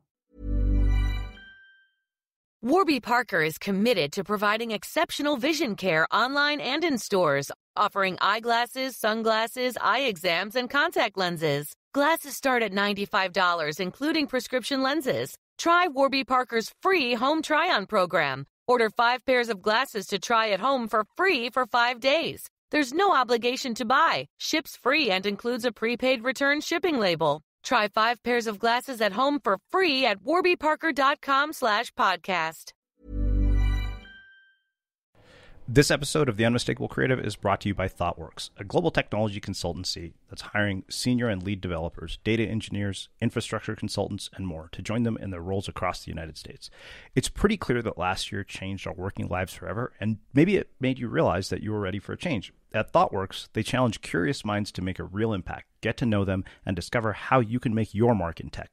Warby Parker is committed to providing exceptional vision care online and in stores, offering eyeglasses, sunglasses, eye exams, and contact lenses. Glasses start at $95, including prescription lenses. Try Warby Parker's free home try-on program. Order 5 pairs of glasses to try at home for free for 5 days. There's no obligation to buy. Ships free and includes a prepaid return shipping label. Try 5 pairs of glasses at home for free at warbyparker.com/podcast. This episode of The Unmistakable Creative is brought to you by ThoughtWorks, a global technology consultancy that's hiring senior and lead developers, data engineers, infrastructure consultants, and more to join them in their roles across the United States. It's pretty clear that last year changed our working lives forever, and maybe it made you realize that you were ready for a change. At ThoughtWorks, they challenge curious minds to make a real impact, get to know them, and discover how you can make your mark in tech.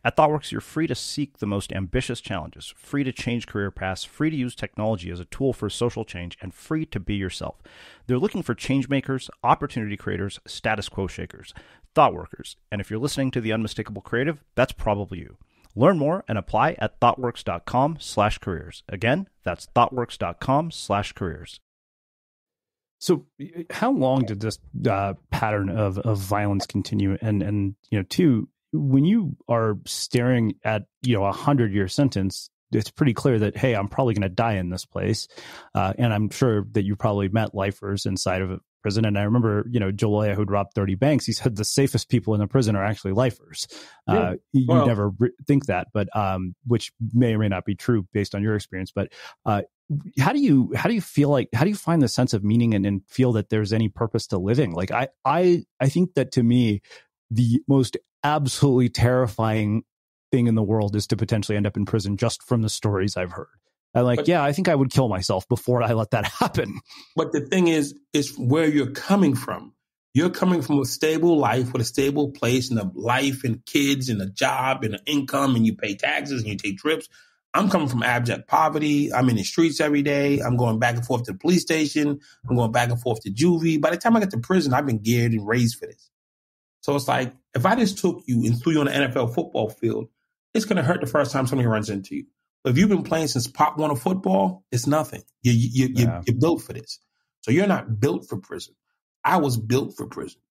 At ThoughtWorks, you're free to seek the most ambitious challenges, free to change career paths, free to use technology as a tool for social change, and free to be yourself. They're looking for change makers, opportunity creators, status quo shakers, ThoughtWorkers. And if you're listening to The Unmistakable Creative, that's probably you. Learn more and apply at thoughtworks.com/careers. Again, that's thoughtworks.com/careers. So how long did this pattern of violence continue? And two, when you are staring at, 100-year sentence, it's pretty clear that, hey, I'm probably going to die in this place. And I'm sure that you probably met lifers inside of a prison. And I remember, Joliah, who'd robbed 30 banks, he said the safest people in the prison are actually lifers. You never think that, but which may or may not be true based on your experience. But how do you find the sense of meaning and feel that there's any purpose to living? Like I think that to me, the most absolutely terrifying thing in the world is to potentially end up in prison just from the stories I've heard. I think I would kill myself before I let that happen. But the thing is where you're coming from. You're coming from a stable life with a stable place and a life and kids and a job and an income, and you pay taxes and you take trips. I'm coming from abject poverty. I'm in the streets every day. I'm going back and forth to the police station. I'm going back and forth to juvie. By the time I get to prison, I've been geared and raised for this. So it's like, if I just took you and threw you on an NFL football field, it's going to hurt the first time somebody runs into you. But if you've been playing since Pop 1 of football, it's nothing. You're built for this. So you're not built for prison. I was built for prison.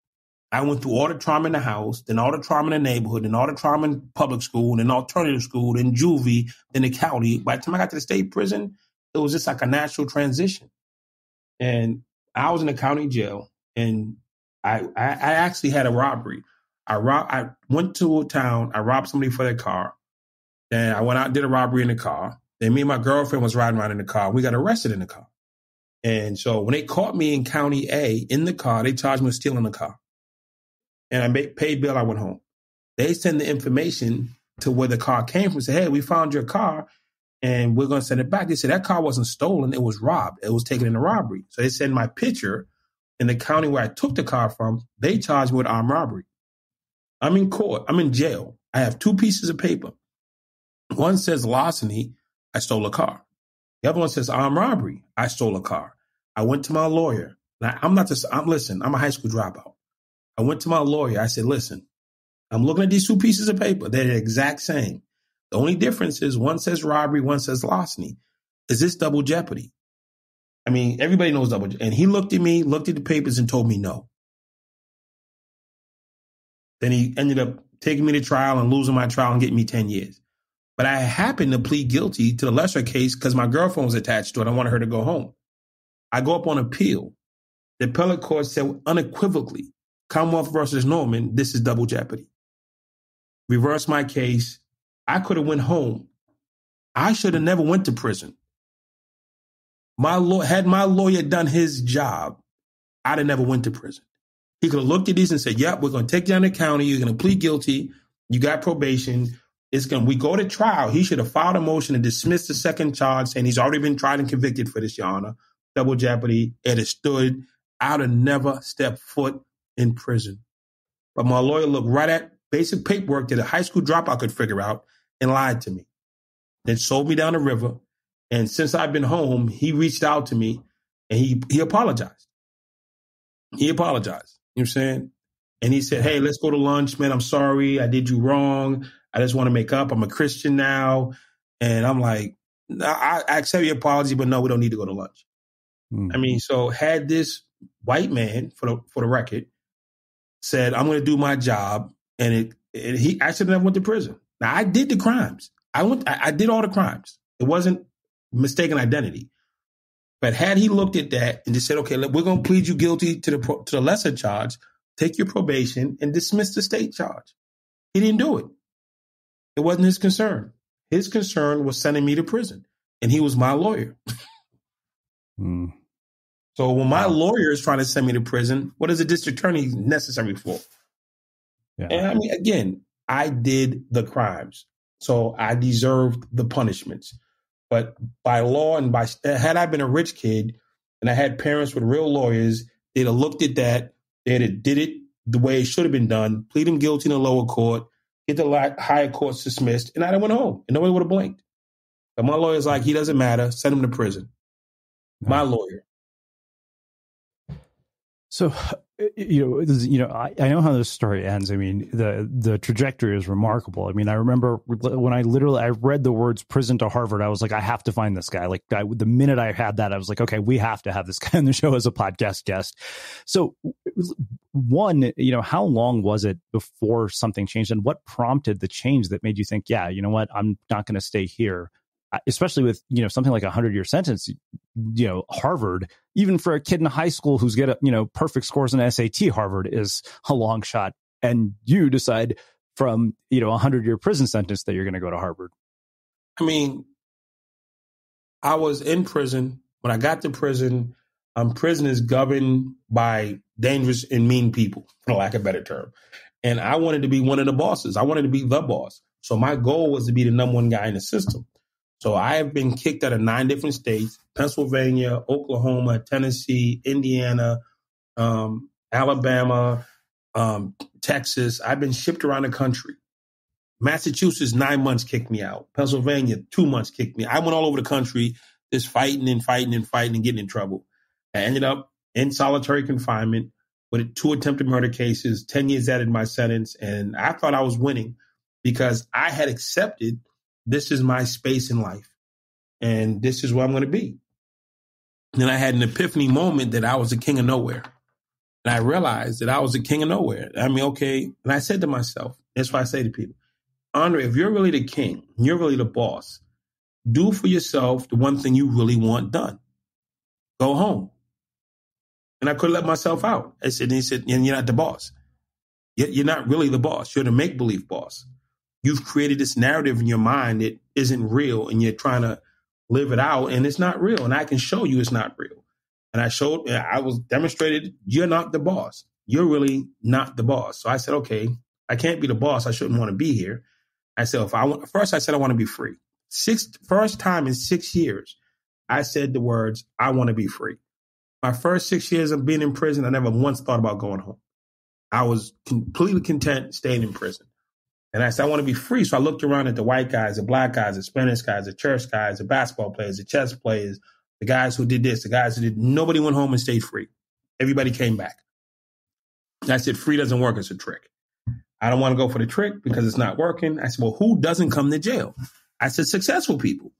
I went through all the trauma in the house, then all the trauma in the neighborhood, then all the trauma in public school, then alternative school, then juvie, then the county. By the time I got to the state prison, it was just like a natural transition. And I was in the county jail, and I actually had a robbery. I went to a town, I robbed somebody for their car. Then I went out and did a robbery in the car. Then me and my girlfriend was riding around in the car. We got arrested in the car. And so when they caught me in County A in the car, they charged me with stealing the car. And I paid bail, I went home. They send the information to where the car came from, say, hey, we found your car and we're going to send it back. They said that car wasn't stolen, it was robbed. It was taken in a robbery. So they send my picture in the county where I took the car from. They charged me with armed robbery. I'm in court. I'm in jail. I have 2 pieces of paper. One says larceny, I stole a car. The other one says armed robbery, I stole a car. I went to my lawyer. Now, I'm a high school dropout. I went to my lawyer. I said, listen, I'm looking at these 2 pieces of paper. They're the exact same. The only difference is one says robbery, one says larceny. Is this double jeopardy? I mean, everybody knows double jeopardy. And he looked at me, looked at the papers and told me no. Then he ended up taking me to trial and losing my trial and getting me 10 years. But I happened to plead guilty to the lesser case because my girlfriend was attached to it. I wanted her to go home. I go up on appeal. The appellate court said unequivocally, Commonwealth versus Norman, this is double jeopardy. Reverse my case. I could have went home. I should have never went to prison. Had my lawyer done his job, I'd have never went to prison. He could have looked at these and said, yep, we're going to take you down to the county. You're going to plead guilty. You got probation. We go to trial. He should have filed a motion to dismiss the second charge saying he's already been tried and convicted for this, Your Honor. Double jeopardy. It has stood. I'd have never stepped foot in prison. But my lawyer looked right at basic paperwork that a high school dropout could figure out and lied to me. Then sold me down the river. And since I've been home, he reached out to me and he apologized. He apologized. You know what I'm saying? And he said, hey, let's go to lunch, man. I'm sorry. I did you wrong. I just want to make up. I'm a Christian now. And I'm like, I accept your apology, but no, we don't need to go to lunch. I mean, so had this white man, for the record, said, I'm going to do my job, and I should have never went to prison. Now, I did the crimes. I did all the crimes. It wasn't mistaken identity. But had he looked at that and just said, okay, we're going to plead you guilty to the lesser charge, take your probation, and dismiss the state charge. He didn't do it. It wasn't his concern. His concern was sending me to prison, and he was my lawyer. So when my lawyer is trying to send me to prison, what is a district attorney necessary for? Yeah. And I mean, again, I did the crimes, so I deserved the punishments. But by law and had I been a rich kid and I had parents with real lawyers, they'd have looked at that, they'd have did it the way it should have been done, plead him guilty in the lower court, get the higher courts dismissed, and I'd have went home, and nobody would have blinked. But my lawyer's like, he doesn't matter, send him to prison. My lawyer. So, I know how this story ends. I mean, the trajectory is remarkable. I mean, I remember when I read the words prison to Harvard, I was like, I have to find this guy. Like the minute I had that, I was like, okay, we have to have this guy on the show as a podcast guest. So one, how long was it before something changed, and what prompted the change that made you think, yeah, you know what, I'm not going to stay here? Especially with, something like 100-year sentence, Harvard, even for a kid in high school who's got, perfect scores in SAT, Harvard is a long shot. And you decide from, a 100-year prison sentence that you're going to go to Harvard. I mean, I was in prison. When I got to prison, prison is governed by dangerous and mean people, for lack of a better term. And I wanted to be one of the bosses. I wanted to be the boss. So my goal was to be the number one guy in the system. So I have been kicked out of 9 different states, Pennsylvania, Oklahoma, Tennessee, Indiana, Alabama, Texas. I've been shipped around the country. Massachusetts, 9 months kicked me out. Pennsylvania, 2 months kicked me. I went all over the country just fighting and getting in trouble. I ended up in solitary confinement with 2 attempted murder cases, 10 years added to my sentence. And I thought I was winning because I had accepted this is my space in life and this is where I'm going to be. And I had an epiphany moment that I was a king of nowhere. And I realized that I was a king of nowhere. I mean, okay. And I said to myself, that's why I say to people, Andre, if you're really the king, you're really the boss, do for yourself the one thing you really want done. Go home. And I couldn't let myself out. I said, and he said, and you're not the boss. You're not really the boss. You're the make-believe boss. You've created this narrative in your mind that isn't real, and you're trying to live it out, and it's not real. And I can show you it's not real. And I was demonstrated, you're not the boss. You're really not the boss. So I said, okay, I can't be the boss. I shouldn't want to be here. I said, first I said, I want to be free. First time in 6 years, I said the words, I want to be free. My first 6 years of being in prison, I never once thought about going home. I was completely content staying in prison. And I said, I want to be free. So I looked around at the white guys, the black guys, the Spanish guys, the church guys, the basketball players, the chess players, the guys who did this, the guys who did, nobody went home and stayed free. Everybody came back. I said, free doesn't work. It's a trick. I don't want to go for the trick because it's not working. I said, well, who doesn't come to jail? I said, successful people.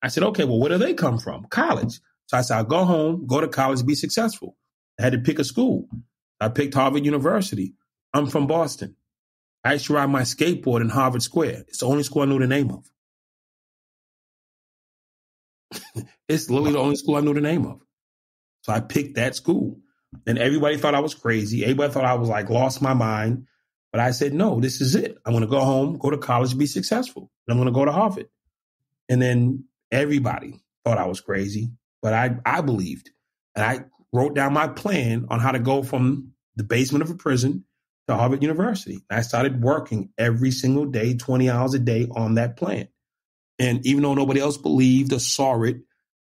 I said, okay, well, where do they come from? College. So I said, I'll go home, go to college, be successful. I had to pick a school. I picked Harvard University. I'm from Boston. I used to ride my skateboard in Harvard Square. It's the only school I knew the name of. It's literally the only school I knew the name of. So I picked that school. And everybody thought I was crazy. Everybody thought I was like lost my mind. But I said, no, this is it. I'm going to go home, go to college, be successful. And I'm going to go to Harvard. And then everybody thought I was crazy, but I believed. And I wrote down my plan on how to go from the basement of a prison to Harvard University. And I started working every single day, 20 hours a day on that plan. And even though nobody else believed or saw it,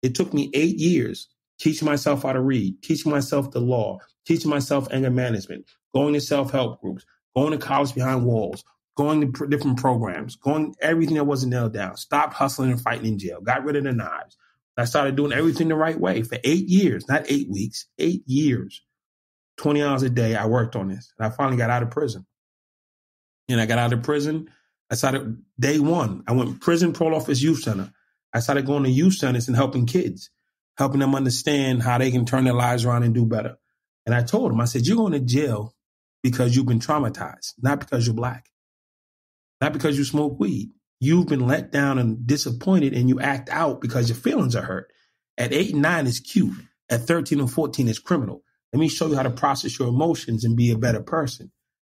it took me 8 years teaching myself how to read, teaching myself the law, teaching myself anger management, going to self-help groups, going to college behind walls, going to different programs, going everything that wasn't nailed down, stopped hustling and fighting in jail, got rid of the knives. I started doing everything the right way for 8 years, not 8 weeks, 8 years, 20 hours a day. I worked on this and I finally got out of prison. And I got out of prison. I started day one. I went prison, parole office, youth center. I started going to youth centers and helping kids, helping them understand how they can turn their lives around and do better. And I told them, I said, you're going to jail because you've been traumatized, not because you're black, not because you smoke weed. You've been let down and disappointed and you act out because your feelings are hurt. At 8 and 9 is cute. At 13 and 14 is criminal. Let me show you how to process your emotions and be a better person.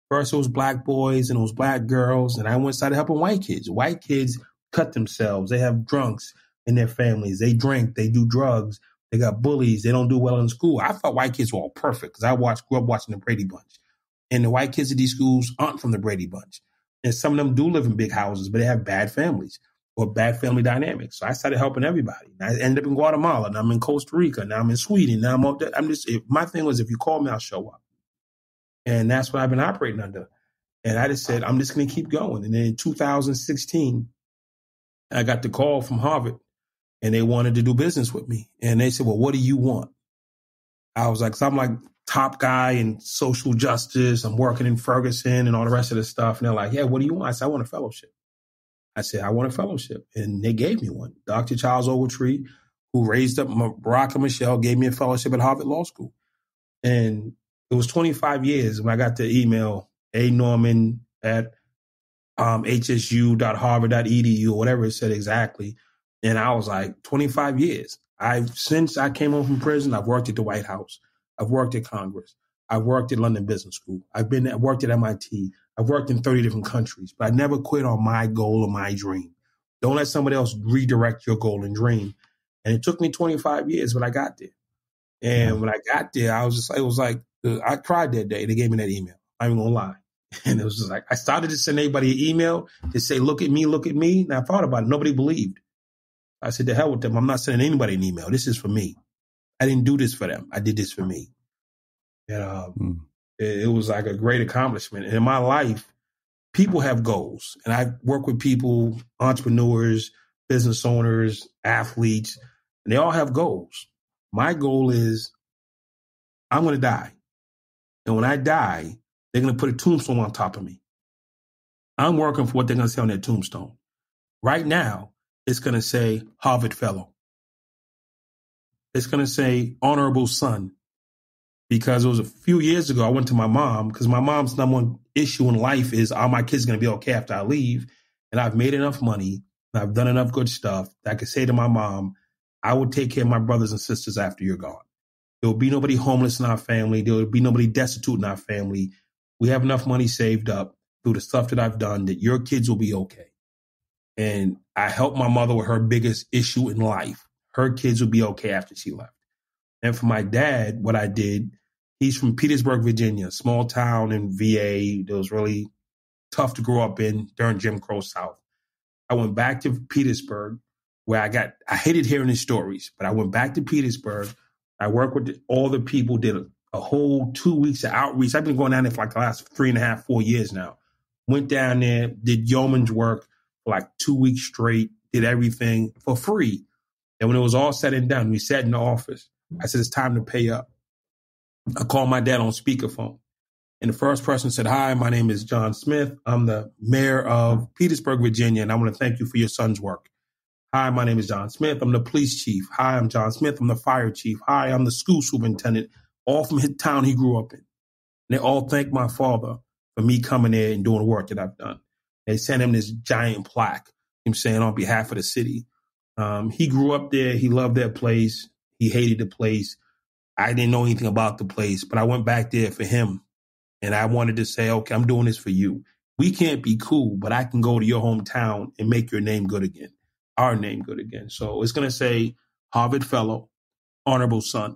First, it was black boys and it was black girls. And I went and started helping white kids. White kids cut themselves. They have drunks in their families. They drink. They do drugs. They got bullies. They don't do well in school. I thought white kids were all perfect because I grew up watching the Brady Bunch. And the white kids at these schools aren't from the Brady Bunch. And some of them do live in big houses, but they have bad families or bad family dynamics. So I started helping everybody. I ended up in Guatemala. Now I'm in Costa Rica. Now I'm in Sweden. Now my thing was, if you call me, I'll show up. And that's what I've been operating under. And I just said, I'm just going to keep going. And then in 2016, I got the call from Harvard and they wanted to do business with me. And they said, well, what do you want? I was like, so I'm like top guy in social justice. I'm working in Ferguson and all the rest of the stuff. And they're like, yeah, what do you want? I said, I want a fellowship. I said, I want a fellowship. And they gave me one. Dr. Charles Ogletree, who raised up Barack and Michelle, gave me a fellowship at Harvard Law School. And it was 25 years when I got the email, anorman at hsu.harvard.edu or whatever it said exactly. And I was like, 25 years. Since I came home from prison, I've worked at the White House. I've worked at Congress. I've worked at London Business School. Worked at MIT. I've worked in 30 different countries, but I never quit on my goal or my dream. Don't let somebody else redirect your goal and dream. And it took me 25 years, but I got there. And when I got there, I cried that day. They gave me that email. I'm not even gonna lie. And it was just like, I started to send everybody an email to say, look at me, look at me. And I thought about it. Nobody believed. I said, to hell with them. I'm not sending anybody an email. This is for me. I didn't do this for them. I did this for me. And it was like a great accomplishment. And in my life, people have goals. And I work with people, entrepreneurs, business owners, athletes, and they all have goals. My goal is I'm going to die. And when I die, they're going to put a tombstone on top of me. I'm working for what they're going to say on their tombstone. Right now, it's going to say Harvard Fellow. It's going to say Honorable Son. Because it was a few years ago, I went to my mom, because my mom's number one issue in life is, are my kids going to be okay after I leave? And I've made enough money, and I've done enough good stuff that I could say to my mom, I will take care of my brothers and sisters after you're gone. There will be nobody homeless in our family. There will be nobody destitute in our family. We have enough money saved up through the stuff that I've done that your kids will be okay. And I helped my mother with her biggest issue in life. Her kids will be okay after she left. And for my dad, what I did, he's from Petersburg, Virginia, small town in VA that was really tough to grow up in during Jim Crow South. I went back to Petersburg where I hated hearing his stories, but I went back to Petersburg. I worked with all the people, did a whole 2 weeks of outreach. I've been going down there for like the last 3.5, 4 years now. Went down there, did yeoman's work for like 2 weeks straight, did everything for free. And when it was all said and done, we sat in the office. I said, it's time to pay up. I called my dad on speakerphone. And the first person said, hi, my name is John Smith. I'm the mayor of Petersburg, Virginia, and I want to thank you for your son's work. Hi, my name is John Smith. I'm the police chief. Hi, I'm John Smith. I'm the fire chief. Hi, I'm the school superintendent, all from his town he grew up in. And they all thanked my father for me coming there and doing the work that I've done. They sent him this giant plaque, him saying on behalf of the city. He grew up there. He loved that place. He hated the place. I didn't know anything about the place, but I went back there for him. And I wanted to say, okay, I'm doing this for you. We can't be cool, but I can go to your hometown and make your name good again, our name good again. So it's going to say Harvard Fellow, Honorable Son.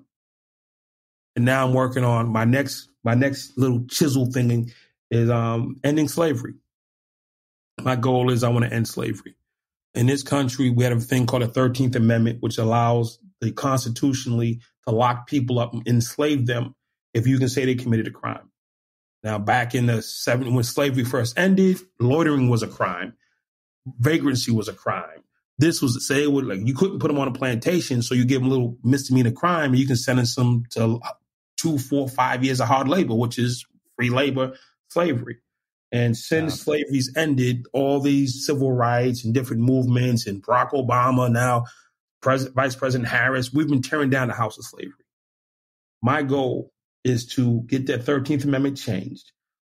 And now I'm working on my next little chisel thing is ending slavery. My goal is I want to end slavery. In this country, we had a thing called the 13th Amendment, which allows the constitutionally to lock people up and enslave them if you can say they committed a crime. Now, back in the 70s, when slavery first ended, loitering was a crime. Vagrancy was a crime. This was, say, it would, like, you couldn't put them on a plantation, so you give them a little misdemeanor crime, and you can sentence them to 2, 4, 5 years of hard labor, which is free labor, slavery. And since slavery's ended, all these civil rights and different movements, and Barack Obama, now Vice President Harris, we've been tearing down the house of slavery. My goal is to get that 13th Amendment changed,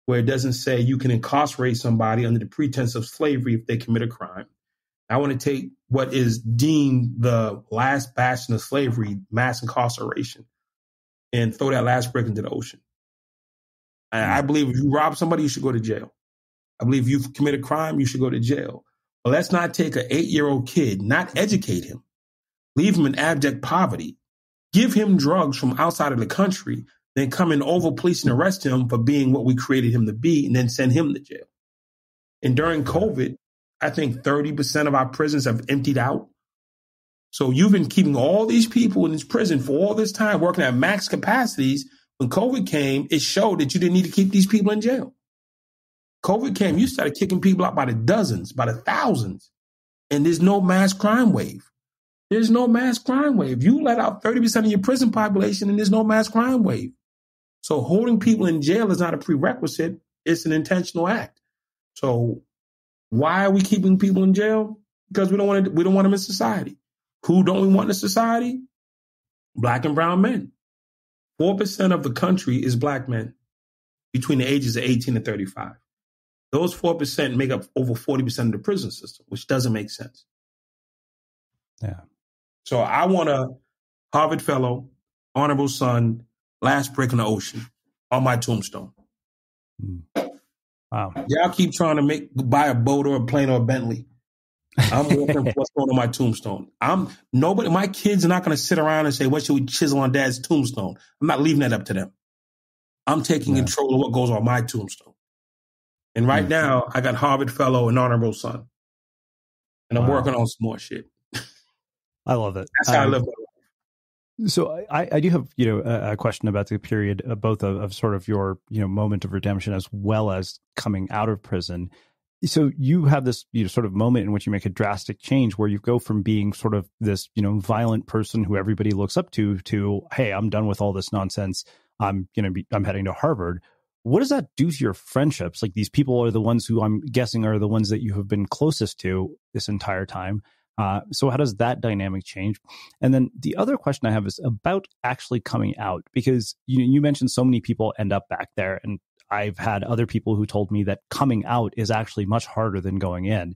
where it doesn't say you can incarcerate somebody under the pretense of slavery if they commit a crime. I want to take what is deemed the last bastion of slavery, mass incarceration, and throw that last brick into the ocean. I believe if you rob somebody, you should go to jail. I believe if you commit a crime, you should go to jail. But let's not take an 8-year-old kid, not educate him, leave him in abject poverty, give him drugs from outside of the country, then come and over police and arrest him for being what we created him to be, and then send him to jail. And during COVID, I think 30% of our prisons have emptied out. So you've been keeping all these people in this prison for all this time, working at max capacities. When COVID came, it showed that you didn't need to keep these people in jail. COVID came, you started kicking people out by the dozens, by the thousands, and there's no mass crime wave. There's no mass crime wave. You let out 30% of your prison population and there's no mass crime wave. So holding people in jail is not a prerequisite. It's an intentional act. So why are we keeping people in jail? Because we don't want them in society. Who don't we want in society? Black and brown men. 4% of the country is black men between the ages of 18 and 35. Those 4% make up over 40% of the prison system, which doesn't make sense. Yeah. So I want a Harvard Fellow, Honorable Son, last brick in the ocean on my tombstone. Wow. Y'all keep trying to buy a boat or a plane or a Bentley. I'm working for what's going on my tombstone. My kids are not going to sit around and say, what should we chisel on dad's tombstone? I'm not leaving that up to them. I'm taking control of what goes on my tombstone. And right now, I got Harvard Fellow and Honorable Son. And I'm working on some more shit. I love it. That's how I live my life. So I do have, a question about the period, both of sort of your, moment of redemption as well as coming out of prison. So you have this, sort of moment in which you make a drastic change where you go from being sort of this, violent person who everybody looks up to, hey, I'm done with all this nonsense. I'm heading to Harvard. What does that do to your friendships? Like, these people are the ones who I'm guessing are the ones that you have been closest to this entire time. So how does that dynamic change? And then the other question I have is about actually coming out, because you mentioned so many people end up back there. And I've had other people who told me that coming out is actually much harder than going in.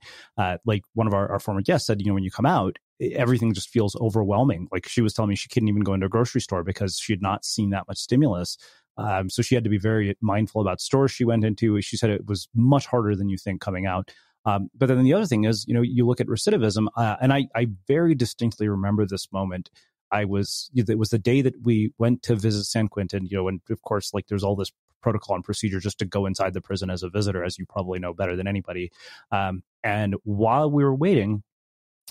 Like one of our former guests said, when you come out, everything just feels overwhelming. Like, she was telling me she couldn't even go into a grocery store because she had not seen that much stimulus. So she had to be very mindful about stores she went into. She said it was much harder than you think coming out. But then the other thing is, you look at recidivism, and I very distinctly remember this moment. It was the day that we went to visit San Quentin, and of course, like, there's all this protocol and procedure just to go inside the prison as a visitor, as you probably know better than anybody. And while we were waiting,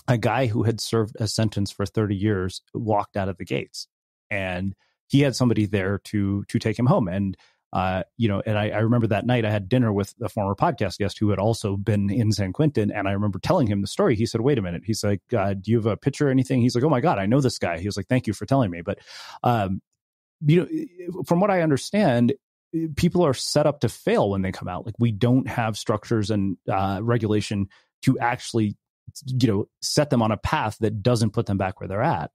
a guy who had served a sentence for 30 years walked out of the gates, and he had somebody there to take him home. And and I remember that night I had dinner with a former podcast guest who had also been in San Quentin. And I remember telling him the story. He said, wait a minute. He's like, do you have a picture or anything? He's like, oh my God, I know this guy. He was like, thank you for telling me. But, from what I understand, people are set up to fail when they come out. Like, we don't have structures and regulation to actually, set them on a path that doesn't put them back where they're at.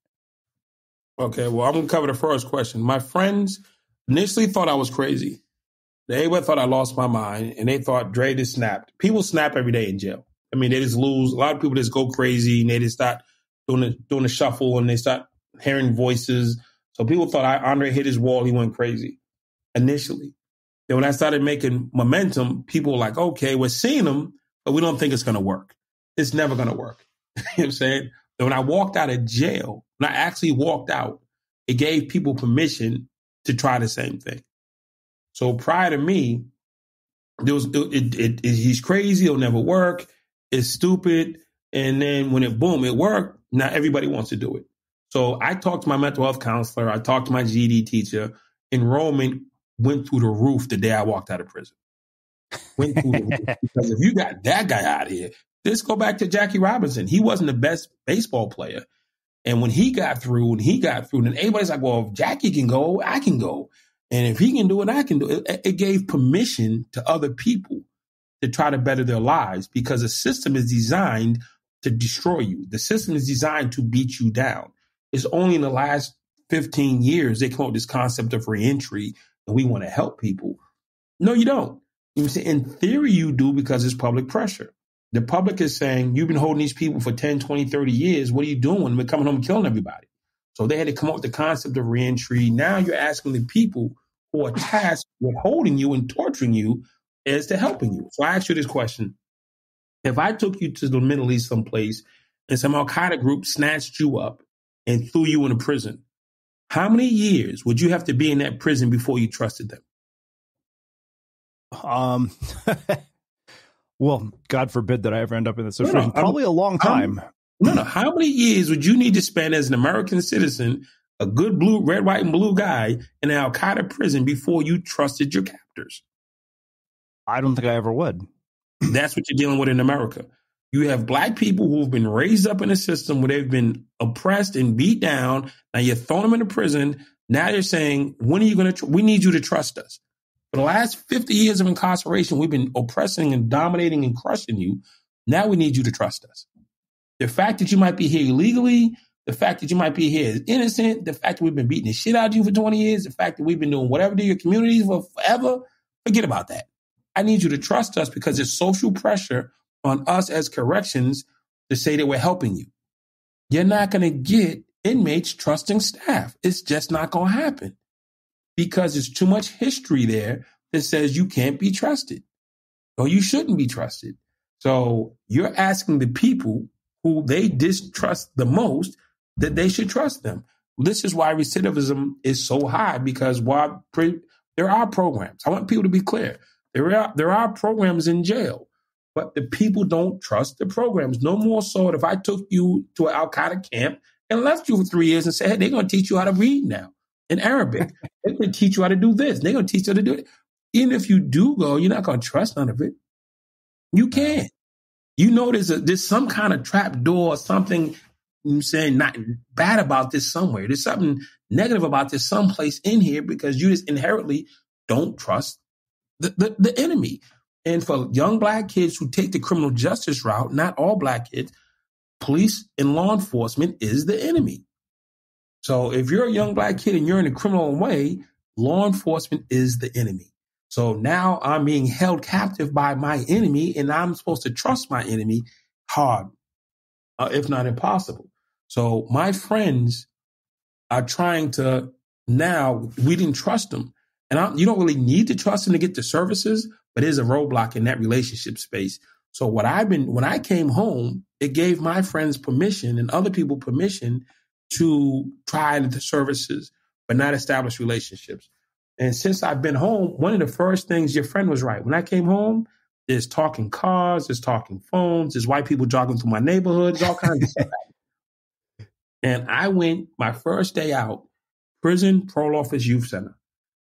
Okay, well, I'm going to cover the first question. My friends initially thought I was crazy. They thought I lost my mind, and they thought Dre just snapped. People snap every day in jail. I mean, they just lose. A lot of people just go crazy, and they just start doing the shuffle, and they start hearing voices. So people thought Andre hit his wall. He went crazy initially. Then when I started making momentum, people were like, okay, we're seeing him, but we don't think it's going to work. It's never going to work. You know what I'm saying? And when I walked out of jail, when I actually walked out, it gave people permission to try the same thing. So prior to me, there was he's crazy, it'll never work, it's stupid. And then when it worked, now everybody wants to do it. So I talked to my mental health counselor, I talked to my GED teacher. Enrollment went through the roof the day I walked out of prison. Went through the roof. Because if you got that guy out here, let's go back to Jackie Robinson. He wasn't the best baseball player. And when he got through, then everybody's like, well, if Jackie can go, I can go. And if he can do it, I can do it. It gave permission to other people to try to better their lives, because the system is designed to destroy you. The system is designed to beat you down. It's only in the last 15 years they come up with this concept of reentry, and we want to help people. No, you don't. You say, in theory, you do, because it's public pressure. The public is saying, you've been holding these people for 10, 20, 30 years. What are you doing? We're coming home and killing everybody. So they had to come up with the concept of reentry. Now you're asking the people who are tasked with holding you and torturing you as to helping you. So I ask you this question. If I took you to the Middle East someplace and some Al-Qaeda group snatched you up and threw you in a prison, how many years would you have to be in that prison before you trusted them? Well, God forbid that I ever end up in this situation. Probably a long time. How many years would you need to spend as an American citizen, a good blue, red, white, and blue guy in an Al-Qaeda prison before you trusted your captors? I don't think I ever would. That's what you're dealing with in America. You have black people who've been raised up in a system where they've been oppressed and beat down. Now you're throwing them into prison. Now you're saying, when are you going to, we need you to trust us. For the last 50 years of incarceration, we've been oppressing and dominating and crushing you. Now we need you to trust us. The fact that you might be here illegally, the fact that you might be here is innocent, the fact that we've been beating the shit out of you for 20 years, the fact that we've been doing whatever to your communities for forever, forget about that. I need you to trust us, because there's social pressure on us as corrections to say that we're helping you. You're not going to get inmates trusting staff. It's just not going to happen, because there's too much history there that says you can't be trusted or you shouldn't be trusted. So you're asking the people who they distrust the most that they should trust them. This is why recidivism is so high, because there are programs. I want people to be clear. There are programs in jail, but the people don't trust the programs. No more so if I took you to an Al-Qaeda camp and left you for 3 years and said, hey, they're going to teach you how to read now in Arabic. They're going to teach you how to do this. They're going to teach you how to do it. Even if you do go, you're not going to trust none of it. You can't. You know there's some kind of trap door or something, I'm saying, not bad about this somewhere. There's something negative about this someplace in here because you just inherently don't trust the enemy. And for young black kids who take the criminal justice route, not all black kids, police and law enforcement is the enemy. So if you're a young black kid and you're in a criminal way, law enforcement is the enemy. So now I'm being held captive by my enemy, and I'm supposed to trust my enemy hard, if not impossible. So my friends are trying to, now we didn't trust them. And you don't really need to trust them to get the services, but there's a roadblock in that relationship space. So when I came home, it gave my friends permission and other people permission to try the services, but not establish relationships. And since I've been home, one of the first things, your friend was right. When I came home, there's talking cars, there's talking phones, there's white people jogging through my neighborhoods, all kinds of stuff. And I went my first day out, prison, parole office, youth center.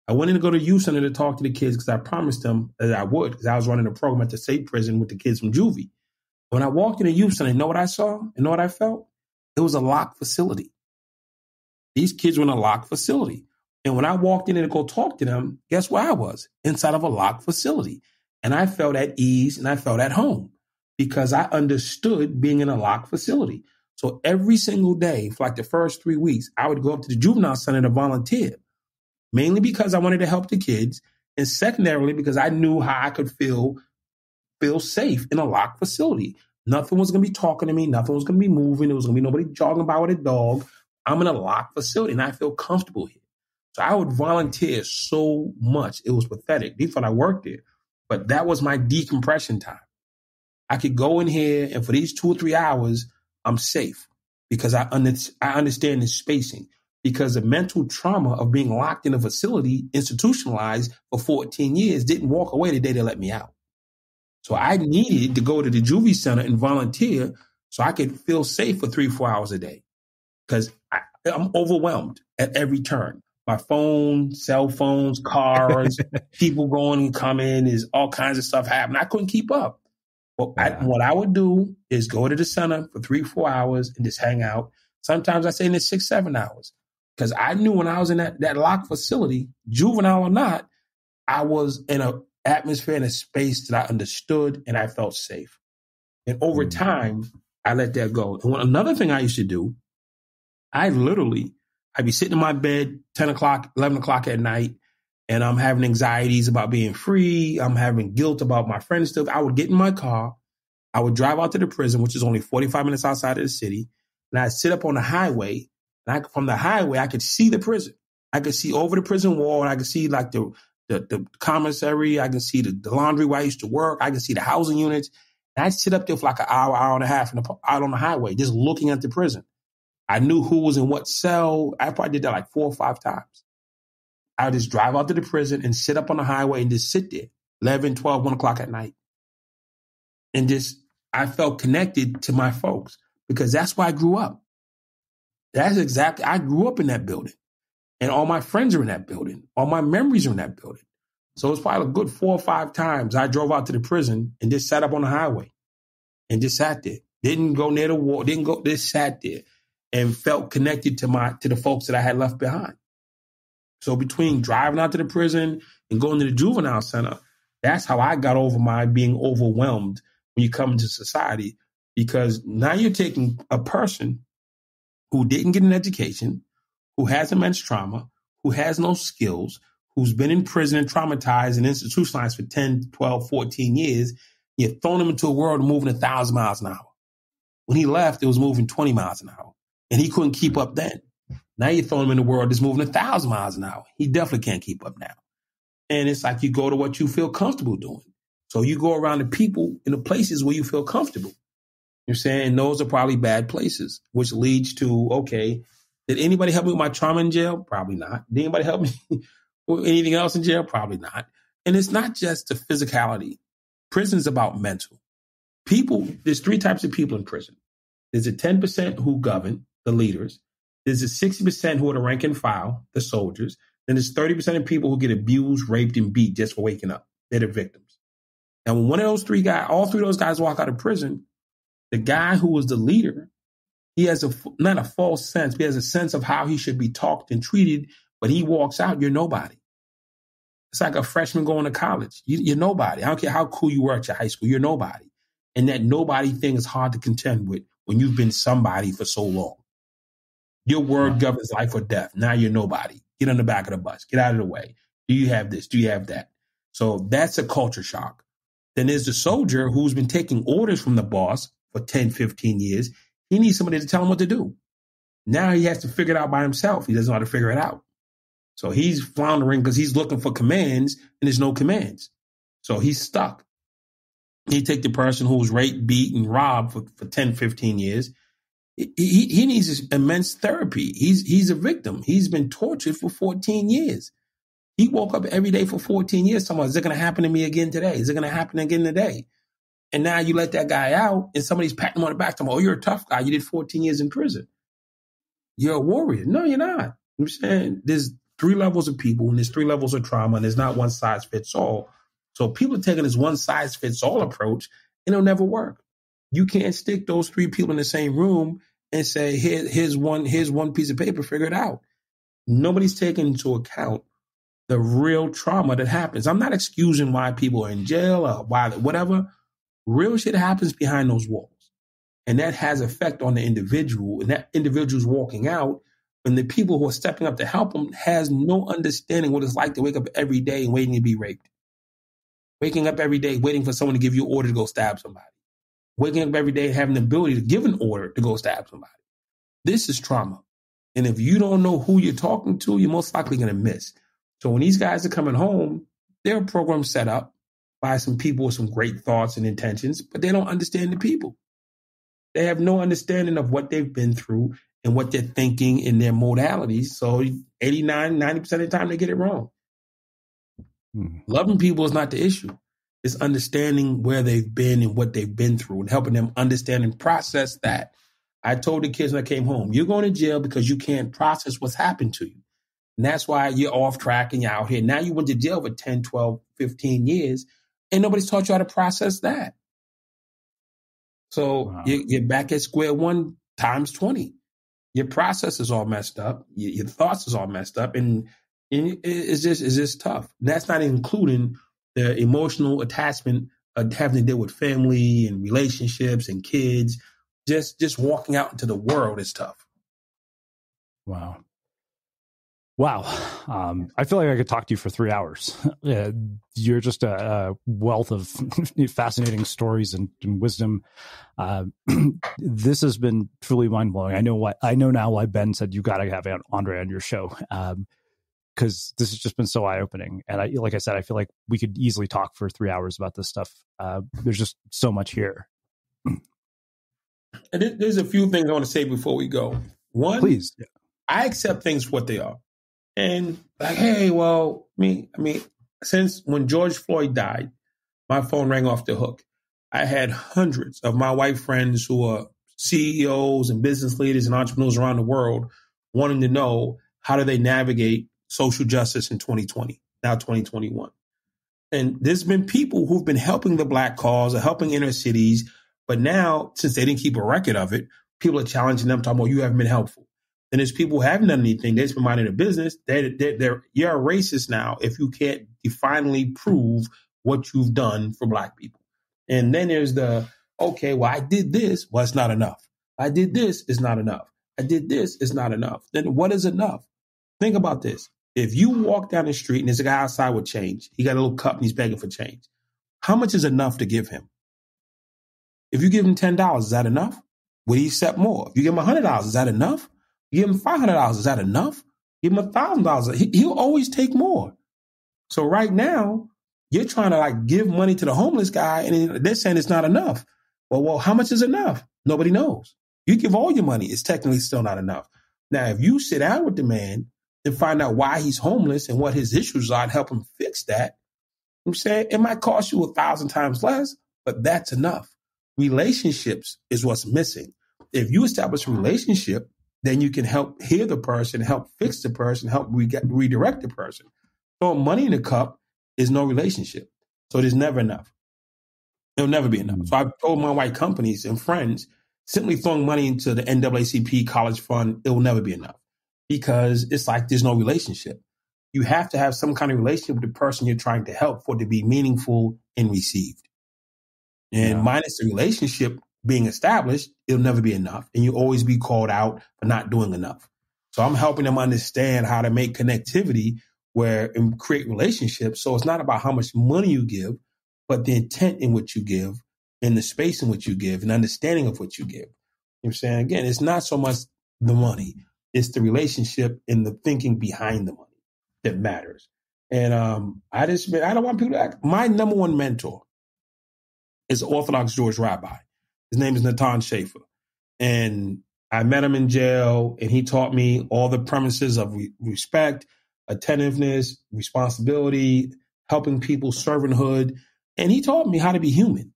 I went in to go to youth center to talk to the kids because I promised them that I would, because I was running a program at the state prison with the kids from juvie. When I walked in the youth center, you know what I saw? You know what I felt? It was a locked facility. These kids were in a locked facility. And when I walked in to go talk to them, guess where I was? Inside of a locked facility. And I felt at ease and I felt at home because I understood being in a locked facility. So every single day for like the first 3 weeks, I would go up to the juvenile center to volunteer, mainly because I wanted to help the kids. And secondarily, because I knew how I could feel safe in a locked facility. Nothing was going to be talking to me. Nothing was going to be moving. There was going to be nobody jogging by with a dog. I'm in a locked facility and I feel comfortable here. So I would volunteer so much. It was pathetic. They thought I worked there, but that was my decompression time. I could go in here and for these 2 or 3 hours, I'm safe because I understand the spacing, because the mental trauma of being locked in a facility, institutionalized for 14 years, didn't walk away the day they let me out. So I needed to go to the juvie center and volunteer so I could feel safe for 3-4 hours a day because I'm overwhelmed at every turn. My phone, cell phones, cars, people going and coming, there's all kinds of stuff happening. I couldn't keep up. Well, what I would do is go to the center for 3-4 hours and just hang out. Sometimes I stay in there 6-7 hours because I knew when I was in that locked facility, juvenile or not, I was in an atmosphere, in a space that I understood and I felt safe. And over time, I let that go. And another thing I used to do, I'd be sitting in my bed 10 o'clock, 11 o'clock at night, and I'm having anxieties about being free. I'm having guilt about my friends stuff. I would get in my car. I would drive out to the prison, which is only 45 minutes outside of the city. And I'd sit up on the highway. And from the highway, I could see the prison. I could see over the prison wall. And I could see like the commissary. I could see the laundry where I used to work. I could see the housing units. And I'd sit up there for like an hour, hour and a half out on the highway, just looking at the prison. I knew who was in what cell. I probably did that like 4 or 5 times. I would just drive out to the prison and sit up on the highway and just sit there 11, 12, 1 o'clock at night. And I felt connected to my folks because that's where I grew up. I grew up in that building and all my friends are in that building. All my memories are in that building. So it's probably a good 4 or 5 times I drove out to the prison and just sat up on the highway and just sat there. Didn't go near the wall, just sat there and felt connected to the folks that I had left behind. So between driving out to the prison and going to the juvenile center, that's how I got over my being overwhelmed when you come into society, because now you're taking a person who didn't get an education, who has immense trauma, who has no skills, who's been in prison and traumatized and institutionalized for 10, 12, 14 years. You're throwing him into a world moving 1,000 miles an hour. When he left, it was moving 20 miles an hour, and he couldn't keep up then. Now you throw him in the world that's moving 1,000 miles an hour. He definitely can't keep up now. And it's like you go to what you feel comfortable doing. So you go around the people in the places where you feel comfortable. You're saying those are probably bad places, which leads to, okay, did anybody help me with my trauma in jail? Probably not. Did anybody help me with anything else in jail? Probably not. And it's not just the physicality. Prison's about mental. There's 3 types of people in prison. There's a 10% who govern. the leaders. There's a 60% who are the rank and file, the soldiers. Then there's 30% of people who get abused, raped, and beat just for waking up. They're the victims. Now, when one of those three guys, all three of those guys walk out of prison, the guy who was the leader, he has not a false sense, but he has a sense of how he should be talked and treated. But he walks out, you're nobody. It's like a freshman going to college. You're nobody. I don't care how cool you were at your high school, you're nobody. And that nobody thing is hard to contend with when you've been somebody for so long. Your word governs life or death. Now you're nobody. Get on the back of the bus. Get out of the way. Do you have this? Do you have that? So that's a culture shock. Then there's the soldier who's been taking orders from the boss for 10, 15 years. He needs somebody to tell him what to do. Now he has to figure it out by himself. He doesn't know how to figure it out. So he's floundering because he's looking for commands and there's no commands. So he's stuck. He take the person who was raped, beat, and robbed for 10, 15 years. He needs immense therapy. He's a victim. He's been tortured for 14 years. He woke up every day for 14 years talking about, is it going to happen to me again today? Is it going to happen again today? And now you let that guy out and somebody's patting him on the back talking, oh, you're a tough guy. You did 14 years in prison. You're a warrior. No, you're not. I'm saying there's 3 levels of people and there's 3 levels of trauma and there's not one size fits all. So people are taking this one size fits all approach and it'll never work. You can't stick those 3 people in the same room and say, here's one piece of paper, figure it out. Nobody's taking into account the real trauma that happens. I'm not excusing why people are in jail or why, whatever. Real shit happens behind those walls. And that has effect on the individual. And that individual's walking out. And the people who are stepping up to help them has no understanding what it's like to wake up every day and waiting to be raped. Waking up every day, waiting for someone to give you an order to go stab somebody. Waking up every day, having the ability to give an order to go stab somebody. This is trauma. And if you don't know who you're talking to, you're most likely going to miss. So when these guys are coming home, they're a program set up by some people with some great thoughts and intentions, but they don't understand the people. They have no understanding of what they've been through and what they're thinking in their modalities. So 89, 90% of the time they get it wrong. Loving people is not the issue. It's understanding where they've been and what they've been through and helping them understand and process that. I told the kids when I came home, you're going to jail because you can't process what's happened to you. And that's why you're off track and you're out here. Now you went to jail for 10, 12, 15 years and nobody's taught you how to process that. So you're back at square one times 20. Your process is all messed up. Your thoughts is all messed up. And it's just tough. And that's not including the emotional attachment of having to deal with family and relationships and kids. Just walking out into the world is tough. Wow. I feel like I could talk to you for 3 hours. You're just a wealth of fascinating stories and wisdom. This has been truly mind blowing. I know now why Ben said you got to have Andre on your show. Because this has just been so eye-opening. And like I said, I feel like we could easily talk for 3 hours about this stuff. There's just so much here. And there's a few things I want to say before we go. One, please. I accept things for what they are. And like, hey, well, I mean, since when George Floyd died, my phone rang off the hook. I had hundreds of my white friends who are CEOs and business leaders and entrepreneurs around the world wanting to know how do they navigate social justice in 2020, now 2021. And there's been people who've been helping the Black cause or helping inner cities. But now, since they didn't keep a record of it, people are challenging them, talking about, you haven't been helpful. And there's people who haven't done anything. They've been minding their business. You're a racist now if you can't definitely prove what you've done for Black people. And then there's okay, well, I did this. Well, it's not enough. I did this. It's not enough. I did this. It's not enough. Then what is enough? Think about this. If you walk down the street and there's a guy outside with change, he got a little cup and he's begging for change. How much is enough to give him? If you give him $10, is that enough? Would he accept more? If you give him $100, is that enough? You give him $500, is that enough? Give him $1,000. He'll always take more. So right now, you're trying to give money to the homeless guy, and they're saying it's not enough. Well, how much is enough? Nobody knows. You give all your money, it's technically still not enough. Now, if you sit down with the man and find out why he's homeless and what his issues are and help him fix that, I'm saying it might cost you 1,000 times less, but that's enough. Relationships is what's missing. If you establish a relationship, then you can help heal the person, help fix the person, help redirect the person. Throwing money in the cup is no relationship. So there's never enough. It'll never be enough. So I've told my white companies and friends, simply throwing money into the NAACP college fund, it will never be enough because it's like there's no relationship. You have to have some kind of relationship with the person you're trying to help for it to be meaningful and received. And minus the relationship being established, it'll never be enough. And you'll always be called out for not doing enough. So I'm helping them understand how to make connectivity and create relationships. So it's not about how much money you give, but the intent in which you give and the space in which you give and understanding of what you give. You know what I'm saying? Again, it's not so much the money. It's the relationship and the thinking behind the money that matters. And I don't want people to act. My number one mentor is Orthodox Jewish rabbi. His name is Natan Schaefer. And I met him in jail, and he taught me all the premises of respect, attentiveness, responsibility, helping people, servanthood. And he taught me how to be human.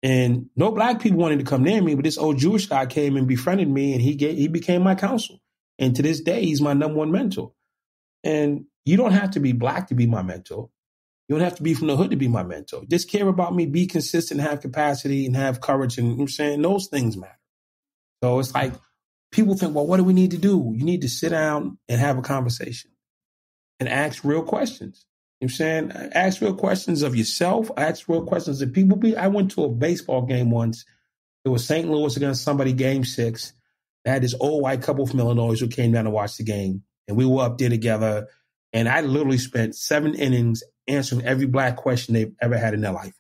And no black people wanted to come near me, but this old Jewish guy came and befriended me, and he became my counsel. And to this day, he's my number one mentor. And you don't have to be black to be my mentor. You don't have to be from the hood to be my mentor. Just care about me, be consistent, have capacity, and have courage. And you know what I'm saying those things matter. So it's like people think, well, what do we need to do? You need to sit down and have a conversation and ask real questions. You know what I'm saying? Ask real questions of yourself. Ask real questions of people. I went to a baseball game once. It was St. Louis against somebody, game 6. I had this old white couple from Illinois who came down to watch the game. And we were up there together. And I literally spent 7 innings answering every black question they've ever had in their life.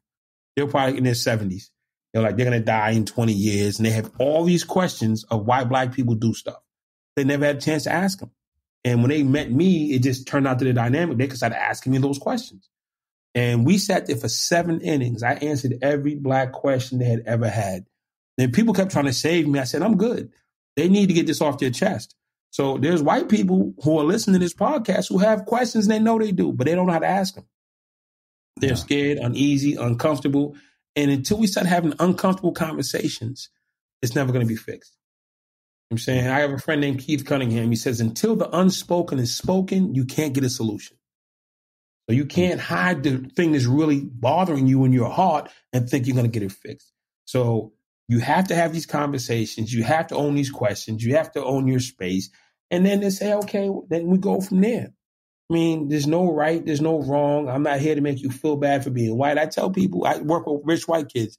They're probably in their 70s. They're like, they're going to die in 20 years. And they have all these questions of why black people do stuff. They never had a chance to ask them. And when they met me, it just turned out to the dynamic. They started asking me those questions. And we sat there for 7 innings. I answered every black question they had ever had. And people kept trying to save me. I said, I'm good. They need to get this off their chest. So there's white people who are listening to this podcast who have questions and they know they do, but they don't know how to ask them. They're scared, uneasy, uncomfortable. And until we start having uncomfortable conversations, it's never going to be fixed. You know what I'm saying? I have a friend named Keith Cunningham. He says, until the unspoken is spoken, you can't get a solution. So you can't hide the thing that's really bothering you in your heart and think you're going to get it fixed. So you have to have these conversations. You have to own these questions. You have to own your space. And then they say, okay, then we go from there. I mean, there's no right, there's no wrong. I'm not here to make you feel bad for being white. I tell people, I work with rich white kids.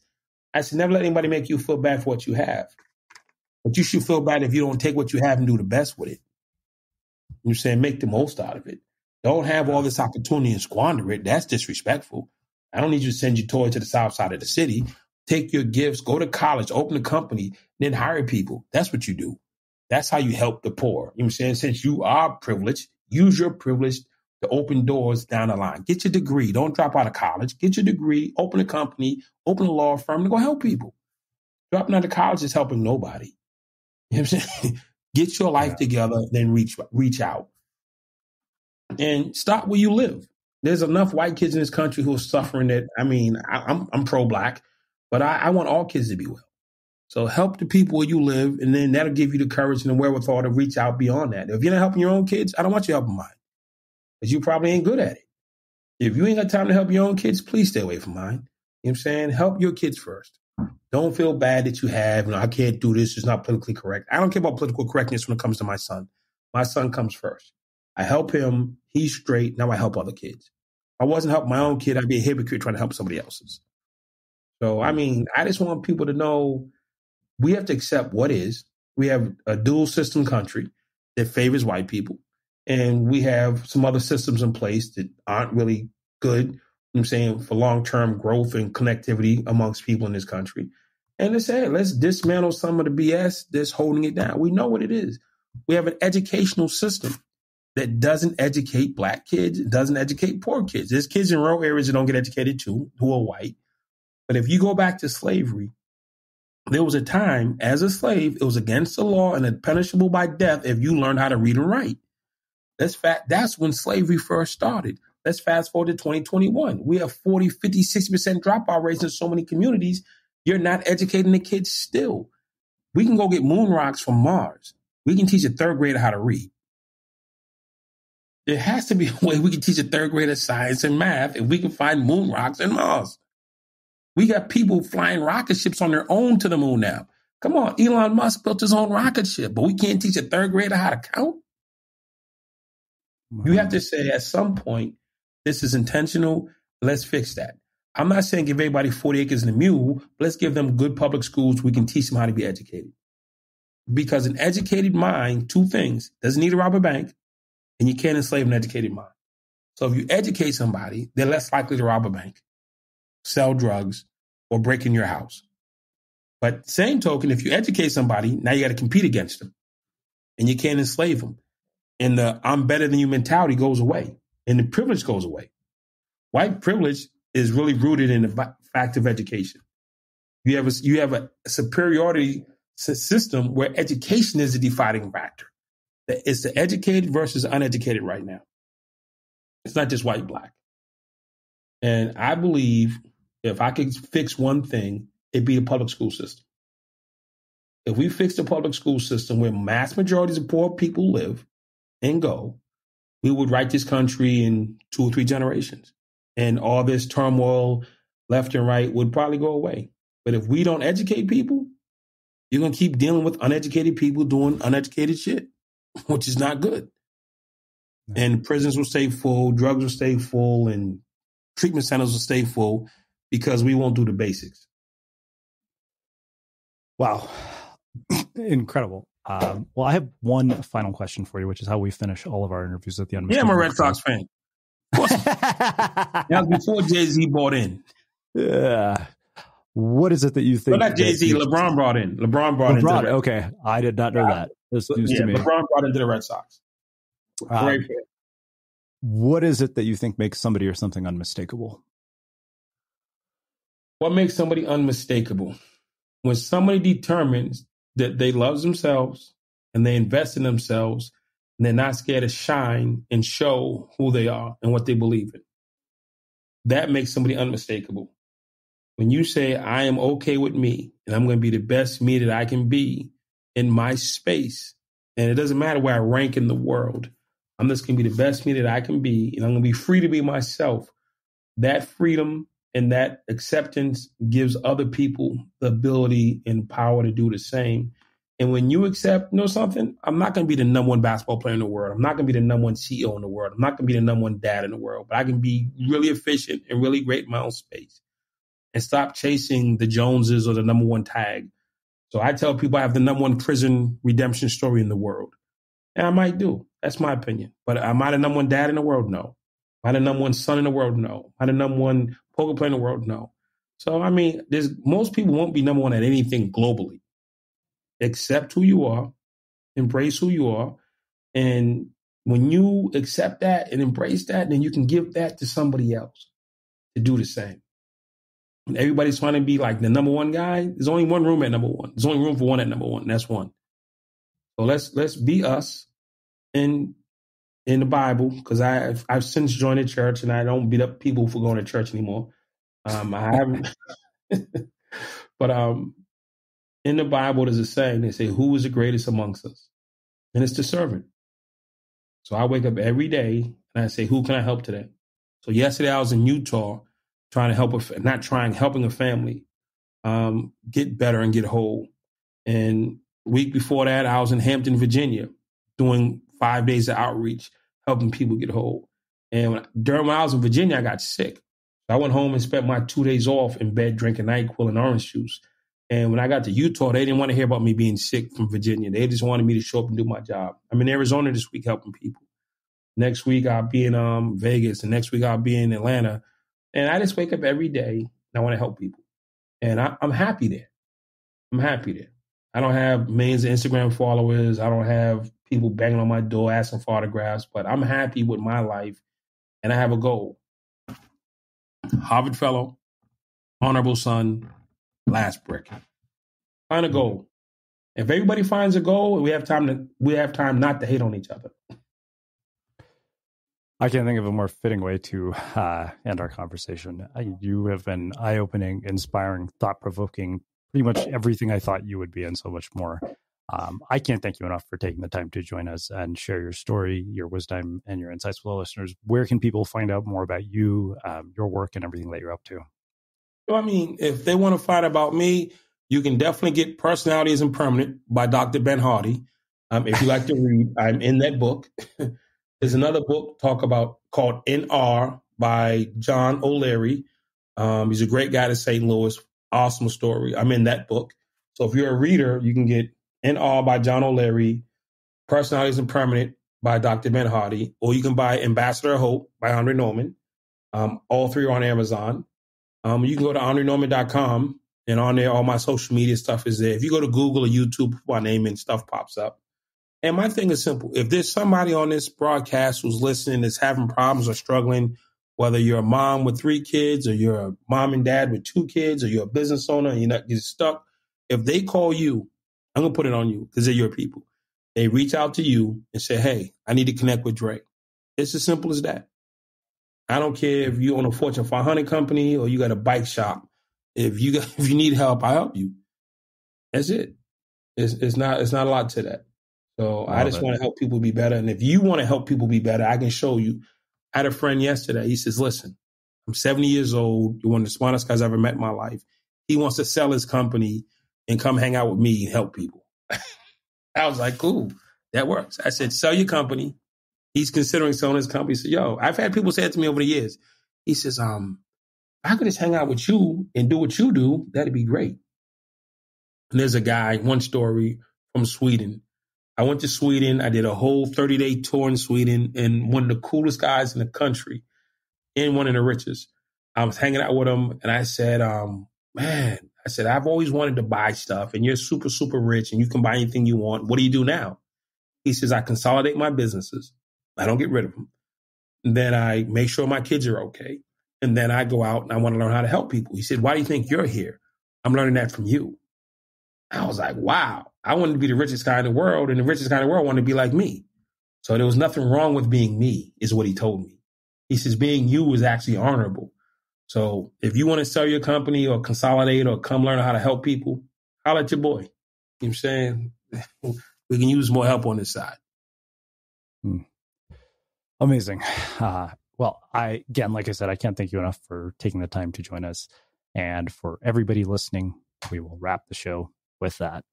I said, never let anybody make you feel bad for what you have. But you should feel bad if you don't take what you have and do the best with it. You're saying make the most out of it. Don't have all this opportunity and squander it. That's disrespectful. I don't need you to send your toy to the south side of the city. Take your gifts, go to college, open a company, then hire people. That's what you do. That's how you help the poor. You know what I'm saying? Since you are privileged, use your privilege to open doors down the line. Get your degree. Don't drop out of college. Get your degree, open a company, open a law firm, and go help people. Dropping out of college is helping nobody. You know what I'm saying? Get your life together, then reach out. And start where you live. There's enough white kids in this country who are suffering that, I mean, I'm pro-black, but I want all kids to be well. So help the people where you live, and then that'll give you the courage and the wherewithal to reach out beyond that. If you're not helping your own kids, I don't want you helping mine, because you probably ain't good at it. If you ain't got time to help your own kids, please stay away from mine. You know what I'm saying? Help your kids first. Don't feel bad that you have, I can't do this. It's not politically correct. I don't care about political correctness when it comes to my son. My son comes first. I help him. He's straight. Now I help other kids. If I wasn't helping my own kid, I'd be a hypocrite trying to help somebody else's. So, I mean, I just want people to know we have to accept what is. We have a dual system country that favors white people. And we have some other systems in place that aren't really good, you know what I'm saying, for long-term growth and connectivity amongst people in this country. And let's dismantle some of the BS that's holding it down. We know what it is. We have an educational system that doesn't educate black kids, doesn't educate poor kids. There's kids in rural areas that don't get educated too, who are white. But if you go back to slavery, there was a time as a slave, it was against the law and punishable by death if you learned how to read and write. That's when slavery first started. Let's fast forward to 2021. We have 40, 50, 60% dropout rates in so many communities. You're not educating the kids still. We can go get moon rocks from Mars. we can teach a third grader how to read. There has to be a way we can teach a third grader science and math if we can find moon rocks and Mars. We got people flying rocket ships on their own to the moon now. Come on, Elon Musk built his own rocket ship, but we can't teach a third grader how to count? Wow. You have to say at some point, this is intentional. Let's fix that. I'm not saying give everybody 40 acres and a mule, but let's give them good public schools. We can teach them how to be educated. Because an educated mind, two things, doesn't need to rob a bank, and you can't enslave an educated mind. So if you educate somebody, they're less likely to rob a bank, sell drugs, or break in your house. But same token, if you educate somebody, now you got to compete against them, and you can't enslave them. And the I'm better than you mentality goes away, and the privilege goes away. White privilege is really rooted in the fact of education. You have a superiority system where education is the defining factor. It's the educated versus uneducated right now. It's not just white, black. And I believe if I could fix one thing, it'd be the public school system. If we fix the public school system where mass majorities of poor people live and go, we would right this country in 2 or 3 generations. And all this turmoil left and right would probably go away. But if we don't educate people, you're going to keep dealing with uneducated people doing uneducated shit, which is not good. And prisons will stay full, drugs will stay full, and treatment centers will stay full because we won't do the basics. Wow. Incredible. Well, I have one final question for you, which is how we finish all of our interviews at the end. Yeah, I'm a Red Sox fan. Of course. That was before Jay-Z bought in. Yeah. What is it that you think? Well, not Jay-Z, LeBron brought in. LeBron brought in. Okay. I did not know that. This news to me. LeBron brought into the Red Sox. Great fan. What is it that you think makes somebody or something unmistakable? What makes somebody unmistakable? When somebody determines that they love themselves and they invest in themselves and they're not scared to shine and show who they are and what they believe in. That makes somebody unmistakable. When you say, I am okay with me and I'm going to be the best me that I can be in my space, and it doesn't matter where I rank in the world, I'm just going to be the best me that I can be, and I'm going to be free to be myself. That freedom and that acceptance gives other people the ability and power to do the same. And when you accept, something, I'm not going to be the number one basketball player in the world. I'm not going to be the number one CEO in the world. I'm not going to be the number one dad in the world, but I can be really efficient and really great in my own space and stop chasing the Joneses or the number one tag. So I tell people I have the number one prison redemption story in the world. And I might do. That's my opinion. But am I the number one dad in the world? No. Am I the number one son in the world? No. Am I the number one poker player in the world? No. So, most people won't be number one at anything globally. Accept who you are, embrace who you are. And when you accept that and embrace that, then you can give that to somebody else to do the same. When everybody's trying to be like the number one guy, there's only one room at number one. There's only room for one at number one. That's one. So let's be us in the Bible, because I've since joined the church and I don't beat up people for going to church anymore. I haven't. But in the Bible, there's a saying. They say, who is the greatest amongst us? And it's the servant. So I wake up every day and I say, who can I help today? So yesterday I was in Utah trying to helping a family get better and get whole. And week before that, I was in Hampton, Virginia, doing 5 days of outreach, helping people get whole. And when I was in Virginia, I got sick. I went home and spent my 2 days off in bed drinking NyQuil and orange juice. And when I got to Utah, they didn't want to hear about me being sick from Virginia. They just wanted me to show up and do my job. I'm in Arizona this week helping people. Next week, I'll be in Vegas. And next week, I'll be in Atlanta. And I just wake up every day and I want to help people. And I'm happy there. I don't have millions of Instagram followers. I don't have people banging on my door asking for autographs. But I'm happy with my life. And I have a goal. Harvard fellow, honorable son, last brick. Find a goal. If everybody finds a goal, we have time not to hate on each other. I can't think of a more fitting way to end our conversation. You have been eye-opening, inspiring, thought-provoking, pretty much everything I thought you would be, and so much more. I can't thank you enough for taking the time to join us and share your story, your wisdom, and your insights with the listeners. Where can people find out more about you, your work, and everything that you're up to? Well, I mean, if they want to find out about me, you can definitely get Personality Isn't Permanent by Dr. Ben Hardy. If you like to read, I'm in that book. There's another book called NR by John O'Leary. He's a great guy to St. Louis. Awesome story. I'm in that book. So if you're a reader, you can get NR by John O'Leary, Personality Isn't Permanent by Dr. Ben Hardy, or you can buy Ambassador of Hope by Andre Norman. All three are on Amazon. You can go to andrenorman.com, and on there, all my social media stuff is there. If you go to Google or YouTube, put my name in, stuff pops up. And my thing is simple. If there's somebody on this broadcast who's listening that's having problems or struggling, whether you're a mom with 3 kids or you're a mom and dad with 2 kids or you're a business owner and you're not getting stuck, if they call you, I'm going to put it on you because they're your people. They reach out to you and say, hey, I need to connect with Dre. It's as simple as that. I don't care if you own a Fortune 500 company or you got a bike shop. If you need help, I help you. That's it. It's not a lot to that. So I just want to help people be better. And if you want to help people be better, I can show you. I had a friend yesterday. He says, listen, I'm 70 years old. You're one of the smartest guys I've ever met in my life. He wants to sell his company and come hang out with me and help people. I was like, cool, that works. I said, sell your company. He's considering selling his company. He said, yo, I've had people say it to me over the years. He says, I could just hang out with you and do what you do. That'd be great. And there's a guy, one story from Sweden. I went to Sweden. I did a whole 30-day tour in Sweden, and one of the coolest guys in the country and one of the richest. I was hanging out with him, and I said, I've always wanted to buy stuff, and you're super, super rich, and you can buy anything you want. What do you do now? He says, I consolidate my businesses. I don't get rid of them. And then I make sure my kids are okay. And then I go out, and I want to learn how to help people. He said, why do you think you're here? I'm learning that from you. I was like, wow. I wanted to be the richest guy in the world, and the richest guy in the world wanted to be like me. So there was nothing wrong with being me, is what he told me. He says, being you is actually honorable. So if you want to sell your company or consolidate or come learn how to help people, holler at your boy. You know what I'm saying? We can use more help on this side. Amazing. Well, again, like I said, I can't thank you enough for taking the time to join us. And for everybody listening, we will wrap the show with that.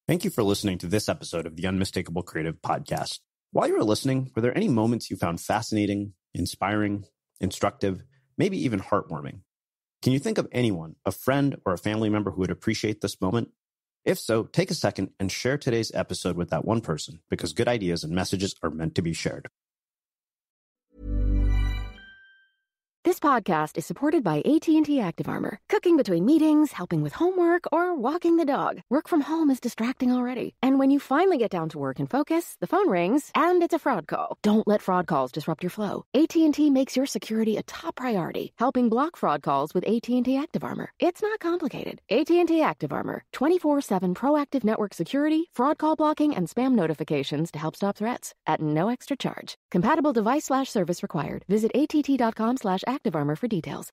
Thank you for listening to this episode of the Unmistakable Creative Podcast. While you were listening, were there any moments you found fascinating, inspiring, instructive, maybe even heartwarming? Can you think of anyone, a friend or a family member who would appreciate this moment? If so, take a second and share today's episode with that one person, because good ideas and messages are meant to be shared. This podcast is supported by AT&T Active Armor. Cooking between meetings, helping with homework, or walking the dog. Work from home is distracting already. And when you finally get down to work and focus, the phone rings and it's a fraud call. Don't let fraud calls disrupt your flow. AT&T makes your security a top priority, helping block fraud calls with AT&T Active Armor. It's not complicated. AT&T Active Armor. 24/7 proactive network security, fraud call blocking, and spam notifications to help stop threats at no extra charge. Compatible device/service required. Visit att.com/activearmor for details.